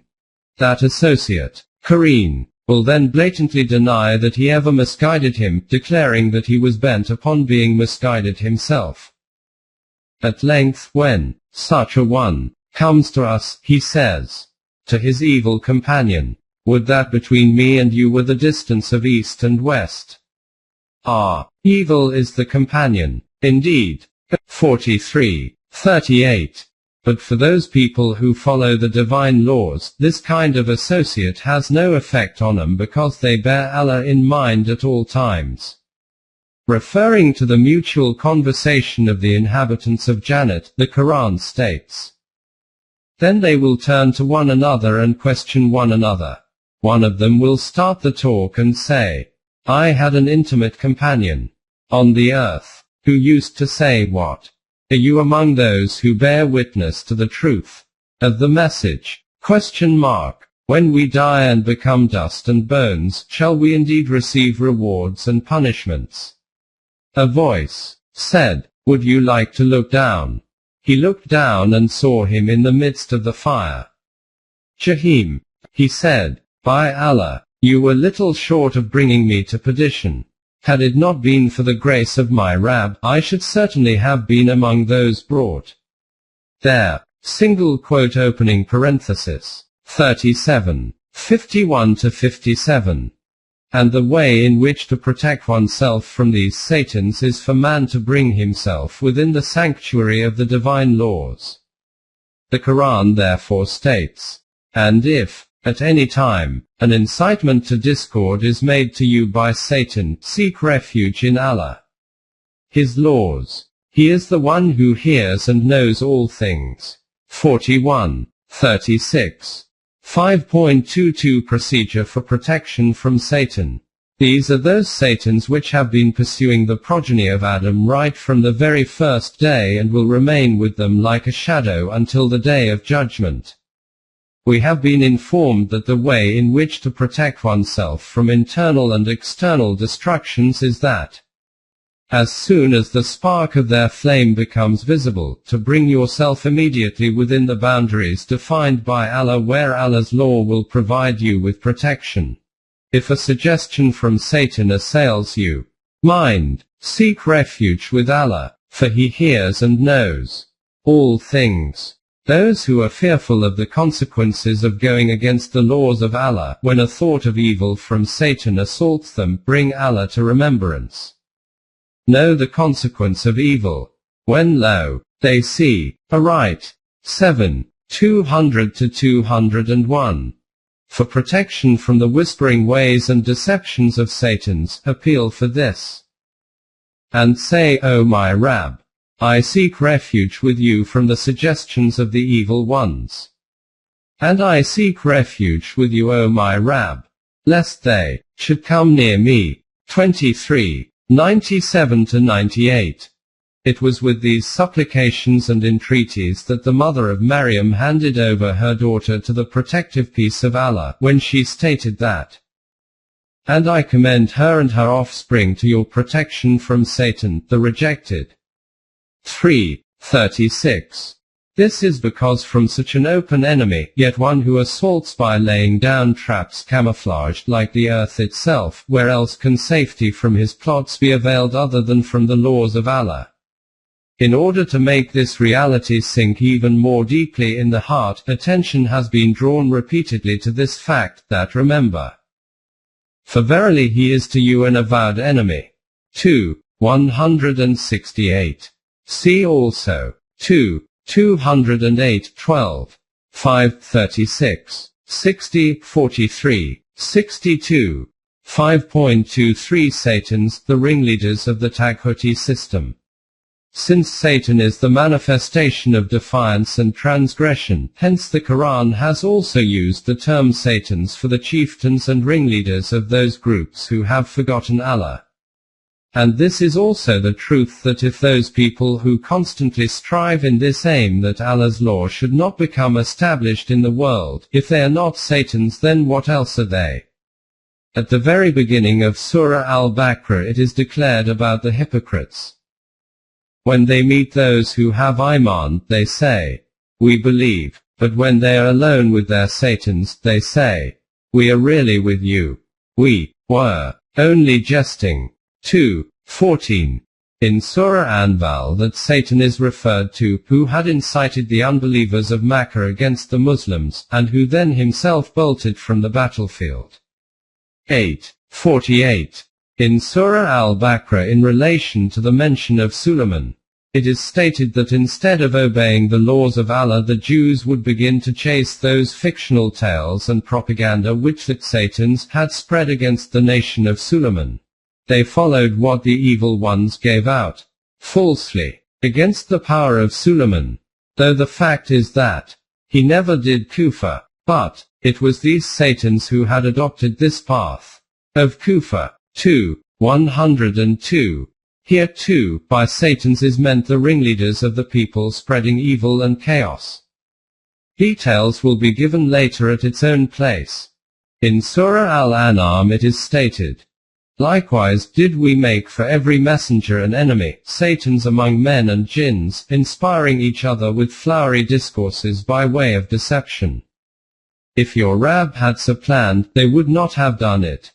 That associate, Kareen, will then blatantly deny that he ever misguided him, declaring that he was bent upon being misguided himself. At length, when such a one comes to us, he says to his evil companion, would that between me and you were the distance of east and west. Ah, evil is the companion, indeed. 43-38. But for those people who follow the divine laws, this kind of associate has no effect on them because they bear Allah in mind at all times. Referring to the mutual conversation of the inhabitants of Jannat, the Quran states, then they will turn to one another and question one another. One of them will start the talk and say, I had an intimate companion on the earth who used to say what? Are you among those who bear witness to the truth of the message? When we die and become dust and bones, shall we indeed receive rewards and punishments? A voice said, would you like to look down? He looked down and saw him in the midst of the fire. Jahim. He said, by Allah, you were little short of bringing me to perdition. Had it not been for the grace of my Rabb, I should certainly have been among those brought there. Single quote opening parenthesis. 37. 51-57. And the way in which to protect oneself from these Satans is for man to bring himself within the sanctuary of the divine laws. The Quran therefore states, and if, at any time, an incitement to discord is made to you by Satan, seek refuge in Allah. His laws. He is the one who hears and knows all things. 41-36. 5.22 Procedure for protection from Satan. These are those Satans which have been pursuing the progeny of Adam right from the very first day and will remain with them like a shadow until the day of judgment. We have been informed that the way in which to protect oneself from internal and external destructions is that, as soon as the spark of their flame becomes visible, to bring yourself immediately within the boundaries defined by Allah where Allah's law will provide you with protection. If a suggestion from Satan assails you, mind, seek refuge with Allah, for He hears and knows all things. Those who are fearful of the consequences of going against the laws of Allah, when a thought of evil from Satan assaults them, bring Allah to remembrance. Know the consequence of evil. When lo, they see aright. 7. 200-201. For protection from the whispering ways and deceptions of Satan's, appeal for this. And say, O my Rabb, I seek refuge with you from the suggestions of the evil ones. And I seek refuge with you, O my Rabb, lest they should come near me. 23. 97-98. It was with these supplications and entreaties that the mother of Maryam handed over her daughter to the protective peace of Allah, when she stated that, and I commend her and her offspring to your protection from Satan, the rejected. 3:36. This is because from such an open enemy, yet one who assaults by laying down traps camouflaged like the earth itself, where else can safety from his plots be availed other than from the laws of Allah? In order to make this reality sink even more deeply in the heart, attention has been drawn repeatedly to this fact, that remember, for verily he is to you an avowed enemy. 2:168. See also 2:208-12, 5:36, 60, 43, 62. 5.23 Satans, the ringleaders of the Taghuti system. Since Satan is the manifestation of defiance and transgression, hence the Quran has also used the term Satans for the chieftains and ringleaders of those groups who have forgotten Allah. And this is also the truth that if those people who constantly strive in this aim that Allah's law should not become established in the world, if they are not Satans, then what else are they? At the very beginning of Surah Al-Baqarah it is declared about the hypocrites. When they meet those who have Iman, they say, "We believe," but when they are alone with their Satans, they say, "We are really with you. We were only jesting." 2:14. In Surah Anfal that Satan is referred to, who had incited the unbelievers of Makkah against the Muslims, and who then himself bolted from the battlefield. 8:48. In Surah Al-Baqarah in relation to the mention of Suleiman, it is stated that instead of obeying the laws of Allah, the Jews would begin to chase those fictional tales and propaganda which the Satans had spread against the nation of Suleiman. They followed what the evil ones gave out falsely against the power of Suleiman, though the fact is that he never did kufr, but it was these Satans who had adopted this path of kufr. 2:102. Here too, by Satans is meant the ringleaders of the people spreading evil and chaos. Details will be given later at its own place. In Surah Al-An'am it is stated, "Likewise did we make for every messenger an enemy, Satans among men and jinns, inspiring each other with flowery discourses by way of deception. If your Rabb had so planned, they would not have done it.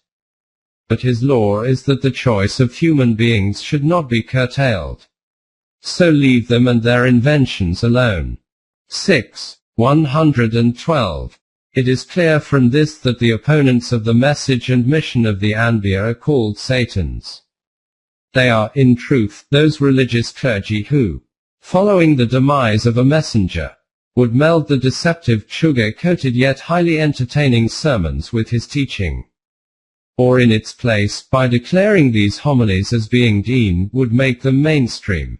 But his law is that the choice of human beings should not be curtailed. So leave them and their inventions alone." 6:112. It is clear from this that the opponents of the message and mission of the Anbiya are called Satans. They are, in truth, those religious clergy who, following the demise of a messenger, would meld the deceptive, sugar-coated yet highly entertaining sermons with his teaching. Or in its place, by declaring these homilies as being deen, would make them mainstream.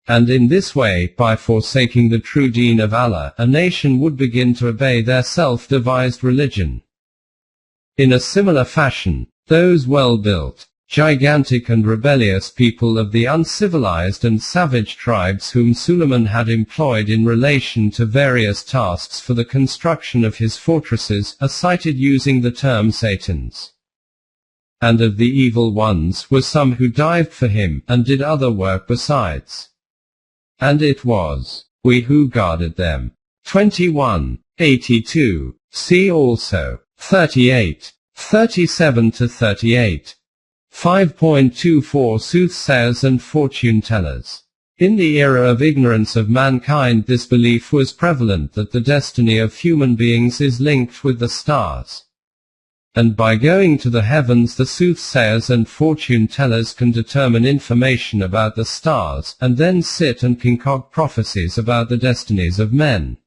And in this way, by forsaking the true deen of Allah, a nation would begin to obey their self-devised religion. In a similar fashion, those well-built, gigantic and rebellious people of the uncivilized and savage tribes whom Suleiman had employed in relation to various tasks for the construction of his fortresses, are cited using the term Satans. And of the evil ones were some who dived for him, and did other work besides. And it was we who guarded them. 21:82. See also 38:37-38. 5.24 Soothsayers and fortune tellers. In the era of ignorance of mankind, this belief was prevalent that the destiny of human beings is linked with the stars. And by going to the heavens, the soothsayers and fortune tellers can determine information about the stars, and then sit and concoct prophecies about the destinies of men.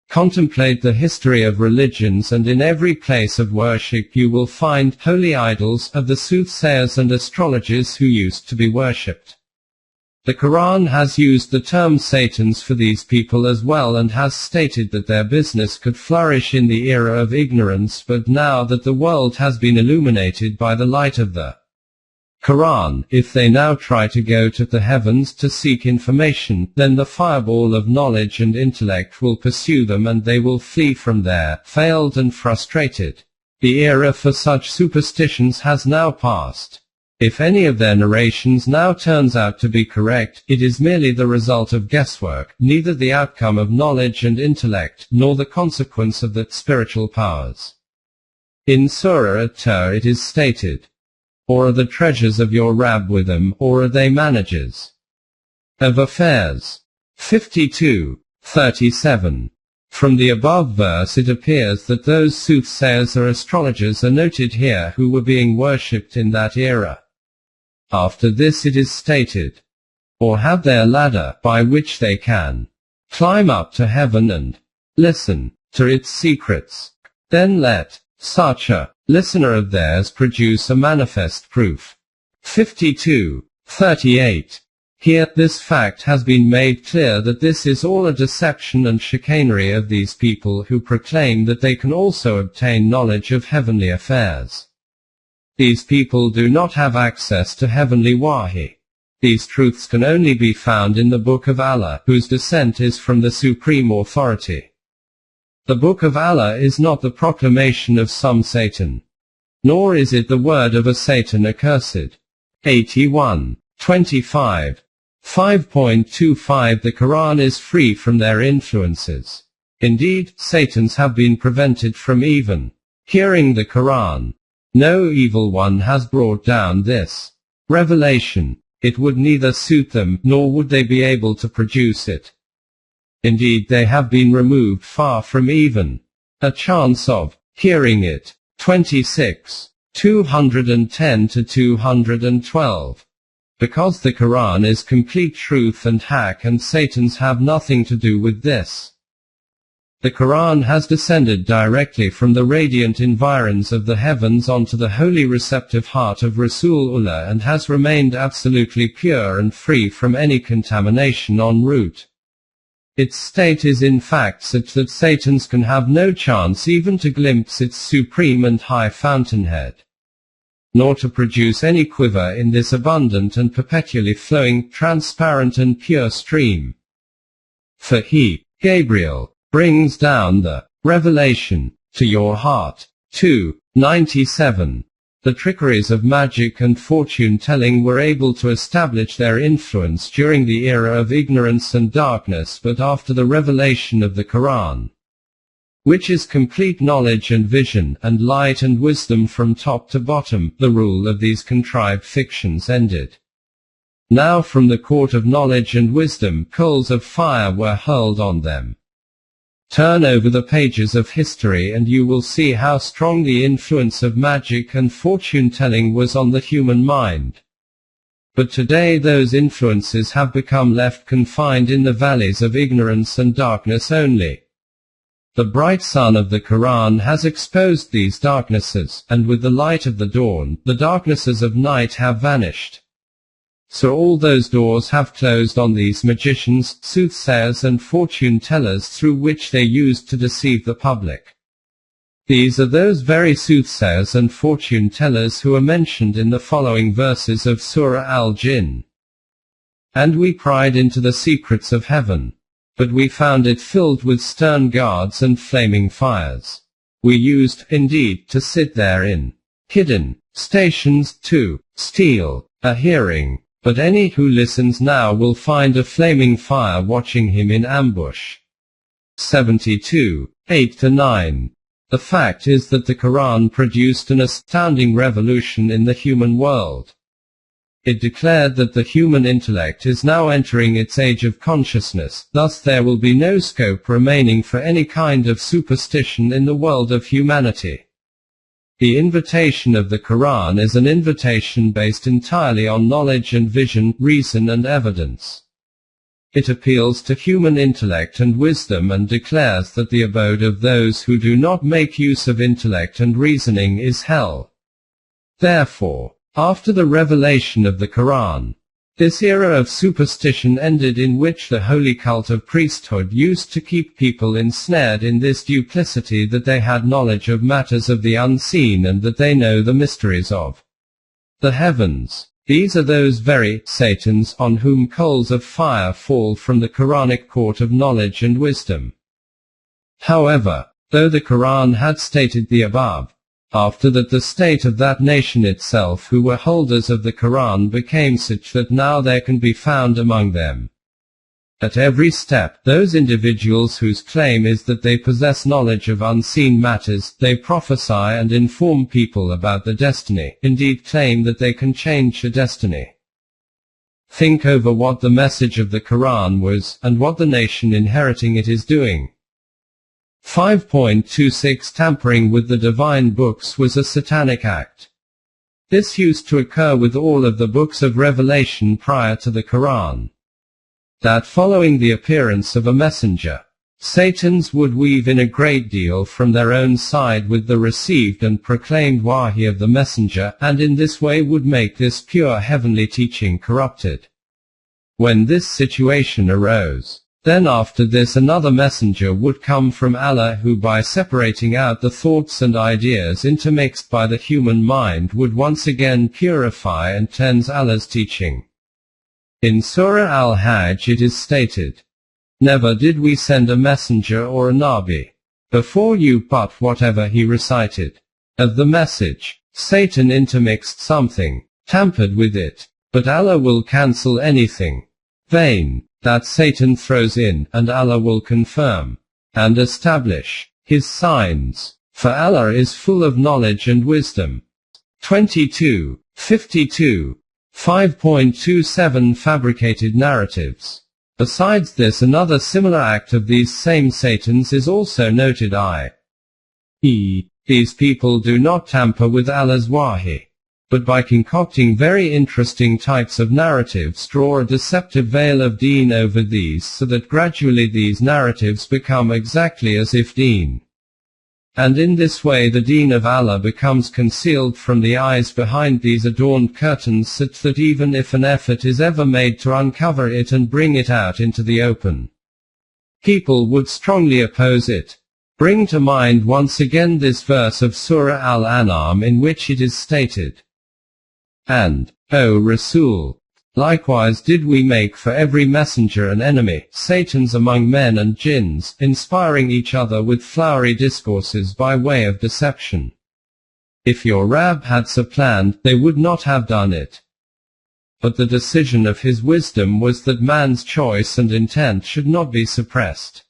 Contemplate the history of religions, and in every place of worship you will find holy idols of the soothsayers and astrologers who used to be worshipped. The Quran has used the term Satans for these people as well, and has stated that their business could flourish in the era of ignorance, but now that the world has been illuminated by the light of the Quran, if they now try to go to the heavens to seek information, then the fireball of knowledge and intellect will pursue them and they will flee from there, failed and frustrated. The era for such superstitions has now passed. If any of their narrations now turns out to be correct, it is merely the result of guesswork, neither the outcome of knowledge and intellect, nor the consequence of the spiritual powers. In Surah At-Tur it is stated, "Or are the treasures of your Rabb with them, or are they managers of affairs?" 52:37. From the above verse it appears that those soothsayers or astrologers are noted here who were being worshipped in that era. After this it is stated, "Or have they a ladder by which they can climb up to heaven and listen to its secrets? Then let such a listener of theirs produce a manifest proof." 52:38. Here, this fact has been made clear that this is all a deception and chicanery of these people who proclaim that they can also obtain knowledge of heavenly affairs. These people do not have access to heavenly wahi. These truths can only be found in the Book of Allah, whose descent is from the Supreme Authority. The Book of Allah is not the proclamation of some Satan. nor is it the word of a Satan accursed. 81.25. 5.25 The Quran is free from their influences. Indeed, Satans have been prevented from even hearing the Quran. No evil one has brought down this revelation. It would neither suit them, nor would they be able to produce it. Indeed, they have been removed far from even a chance of hearing it. 26. 210-212. Because the Quran is complete truth and haq, and Satans have nothing to do with this. The Quran has descended directly from the radiant environs of the heavens onto the holy receptive heart of Rasulullah, and has remained absolutely pure and free from any contamination en route. Its state is in fact such that Satans can have no chance even to glimpse its supreme and high fountainhead, nor to produce any quiver in this abundant and perpetually flowing, transparent and pure stream. For he, Gabriel, brings down the revelation to your heart. 297. The trickeries of magic and fortune-telling were able to establish their influence during the era of ignorance and darkness, but after the revelation of the Quran, which is complete knowledge and vision, and light and wisdom from top to bottom, the rule of these contrived fictions ended. Now from the court of knowledge and wisdom coals of fire were hurled on them. Turn over the pages of history and you will see how strong the influence of magic and fortune-telling was on the human mind. But today those influences have become left confined in the valleys of ignorance and darkness only. The bright sun of the Quran has exposed these darknesses, and with the light of the dawn, the darknesses of night have vanished. So all those doors have closed on these magicians, soothsayers and fortune-tellers through which they used to deceive the public. These are those very soothsayers and fortune-tellers who are mentioned in the following verses of Surah Al-Jinn. And we pried into the secrets of heaven, but we found it filled with stern guards and flaming fires. We used, indeed, to sit therein, hidden stations, to steal a hearing. But any who listens now will find a flaming fire watching him in ambush. 72. 8-9. The fact is that the Quran produced an astounding revolution in the human world. It declared that the human intellect is now entering its age of consciousness, thus there will be no scope remaining for any kind of superstition in the world of humanity. The invitation of the Quran is an invitation based entirely on knowledge and vision, reason and evidence. It appeals to human intellect and wisdom and declares that the abode of those who do not make use of intellect and reasoning is hell. Therefore, after the revelation of the Quran, this era of superstition ended, in which the holy cult of priesthood used to keep people ensnared in this duplicity that they had knowledge of matters of the unseen and that they know the mysteries of the heavens. These are those very Satans on whom coals of fire fall from the Quranic court of knowledge and wisdom. However, though the Quran had stated the above, after that the state of that nation itself who were holders of the Quran became such that now there can be found among them, at every step, those individuals whose claim is that they possess knowledge of unseen matters, they prophesy and inform people about the destiny, indeed claim that they can change the destiny. Think over what the message of the Quran was, and what the nation inheriting it is doing. 5.26 Tampering with the divine books was a satanic act. This used to occur with all of the books of Revelation prior to the Quran. That following the appearance of a messenger, Satans would weave in a great deal from their own side with the received and proclaimed wahi of the messenger, and in this way would make this pure heavenly teaching corrupted. When this situation arose, then after this another messenger would come from Allah who, by separating out the thoughts and ideas intermixed by the human mind, would once again purify and cleanse Allah's teaching. In Surah Al-Hajj it is stated, "Never did we send a messenger or a Nabi before you but whatever he recited of the message, Satan intermixed something, tampered with it. But Allah will cancel anything vain that Satan throws in, and Allah will confirm and establish His signs. For Allah is full of knowledge and wisdom. 22:52. 5.27 Fabricated narratives. Besides this, another similar act of these same Satans is also noted, i.e., these people do not tamper with Allah's wahi, but by concocting very interesting types of narratives draw a deceptive veil of deen over these, so that gradually these narratives become exactly as if deen. And in this way the deen of Allah becomes concealed from the eyes behind these adorned curtains, such that even if an effort is ever made to uncover it and bring it out into the open, people would strongly oppose it. Bring to mind once again this verse of Surah Al-An'am in which it is stated, "And, O Rasul, likewise did we make for every messenger an enemy, Satans among men and jinns, inspiring each other with flowery discourses by way of deception. If your Rabb had so planned, they would not have done it. But the decision of His wisdom was that man's choice and intent should not be suppressed.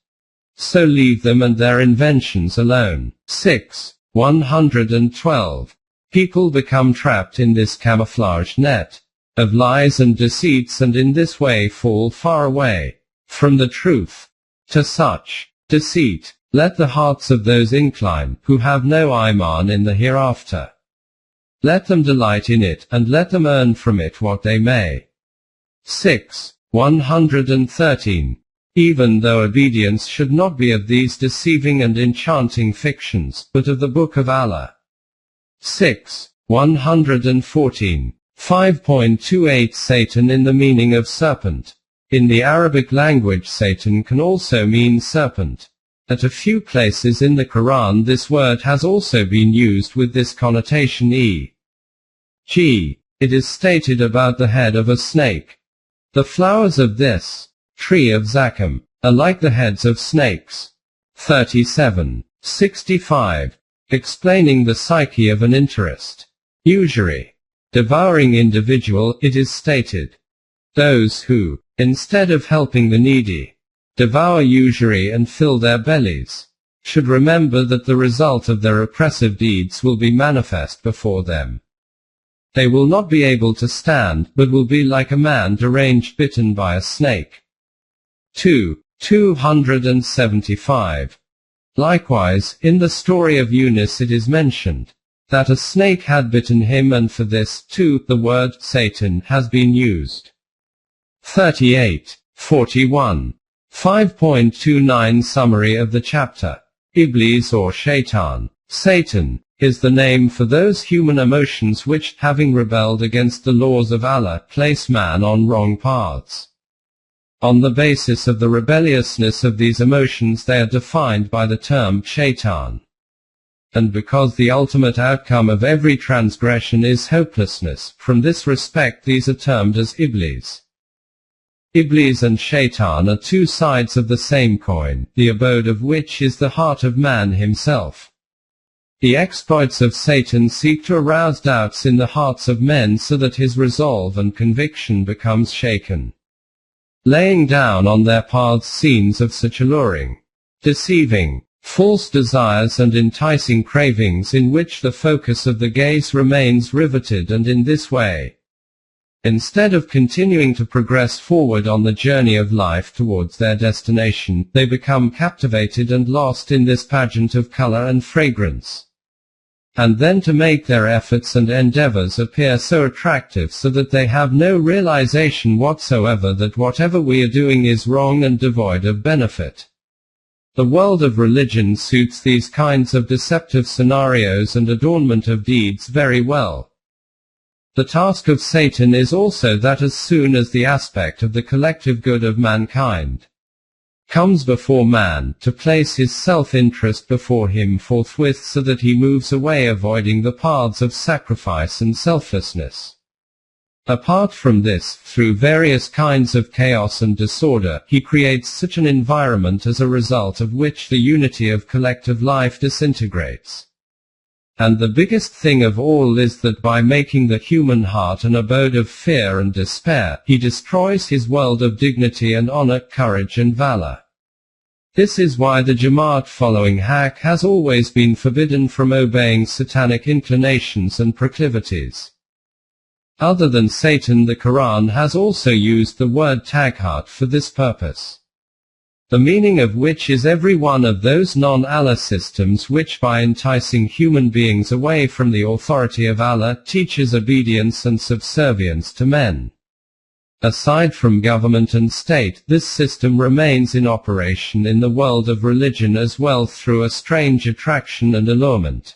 So leave them and their inventions alone." 6:112. People become trapped in this camouflage net of lies and deceits, and in this way fall far away from the truth. To such deceit, let the hearts of those incline, who have no iman in the hereafter. Let them delight in it, and let them earn from it what they may. 6:113. Even though obedience should not be of these deceiving and enchanting fictions, but of the Book of Allah. 6:114. 5.28 Satan in the meaning of serpent. In the Arabic language, Satan can also mean serpent. At a few places in the Quran this word has also been used with this connotation, e.g., it is stated about the head of a snake. The flowers of this tree of Zakum are like the heads of snakes. 37:65. Explaining the psyche of an interest, usury devouring individual, it is stated, those who, instead of helping the needy, devour usury and fill their bellies, should remember that the result of their oppressive deeds will be manifest before them. They will not be able to stand, but will be like a man deranged bitten by a snake. 275. Likewise, in the story of Yunus it is mentioned that a snake had bitten him, and for this, too, the word Satan has been used. 38:41. 5.29 Summary of the chapter. Iblees or Shaitan, Satan, is the name for those human emotions which, having rebelled against the laws of Allah, place man on wrong paths. On the basis of the rebelliousness of these emotions they are defined by the term Shaitan. And because the ultimate outcome of every transgression is hopelessness, from this respect these are termed as Iblees. Iblees and Shaitan are two sides of the same coin, the abode of which is the heart of man himself. The exploits of Satan seek to arouse doubts in the hearts of men so that his resolve and conviction becomes shaken, laying down on their paths scenes of such alluring, deceiving, false desires and enticing cravings in which the focus of the gaze remains riveted, and in this way, instead of continuing to progress forward on the journey of life towards their destination, they become captivated and lost in this pageant of color and fragrance. And then to make their efforts and endeavors appear so attractive so that they have no realization whatsoever that whatever we are doing is wrong and devoid of benefit. The world of religion suits these kinds of deceptive scenarios and adornment of deeds very well. The task of Satan is also that as soon as the aspect of the collective good of mankind comes before man, to place his self-interest before him forthwith so that he moves away, avoiding the paths of sacrifice and selflessness. Apart from this, through various kinds of chaos and disorder, he creates such an environment as a result of which the unity of collective life disintegrates. And the biggest thing of all is that by making the human heart an abode of fear and despair, he destroys his world of dignity and honor, courage and valor. This is why the Jamaat following Haq has always been forbidden from obeying satanic inclinations and proclivities. Other than Satan, the Quran has also used the word Taghat for this purpose, the meaning of which is every one of those non-Allah systems which by enticing human beings away from the authority of Allah teaches obedience and subservience to men. Aside from government and state, this system remains in operation in the world of religion as well through a strange attraction and allurement.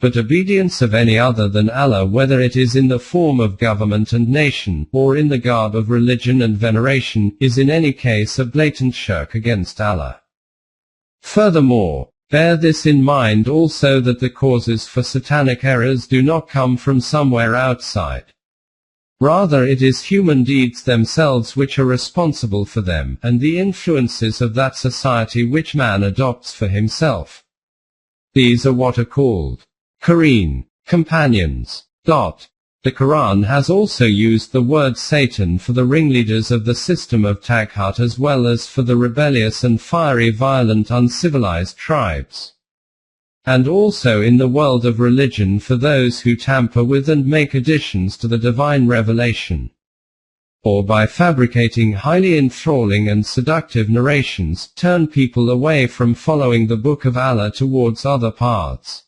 But obedience of any other than Allah, whether it is in the form of government and nation, or in the garb of religion and veneration, is in any case a blatant shirk against Allah. Furthermore, bear this in mind also, that the causes for satanic errors do not come from somewhere outside. Rather, it is human deeds themselves which are responsible for them, and the influences of that society which man adopts for himself. These are what are called Qareen, companions. The Quran has also used the word Satan for the ringleaders of the system of Taghat as well as for the rebellious and fiery, violent, uncivilized tribes. And also in the world of religion for those who tamper with and make additions to the divine revelation, or by fabricating highly enthralling and seductive narrations, turn people away from following the Book of Allah towards other paths.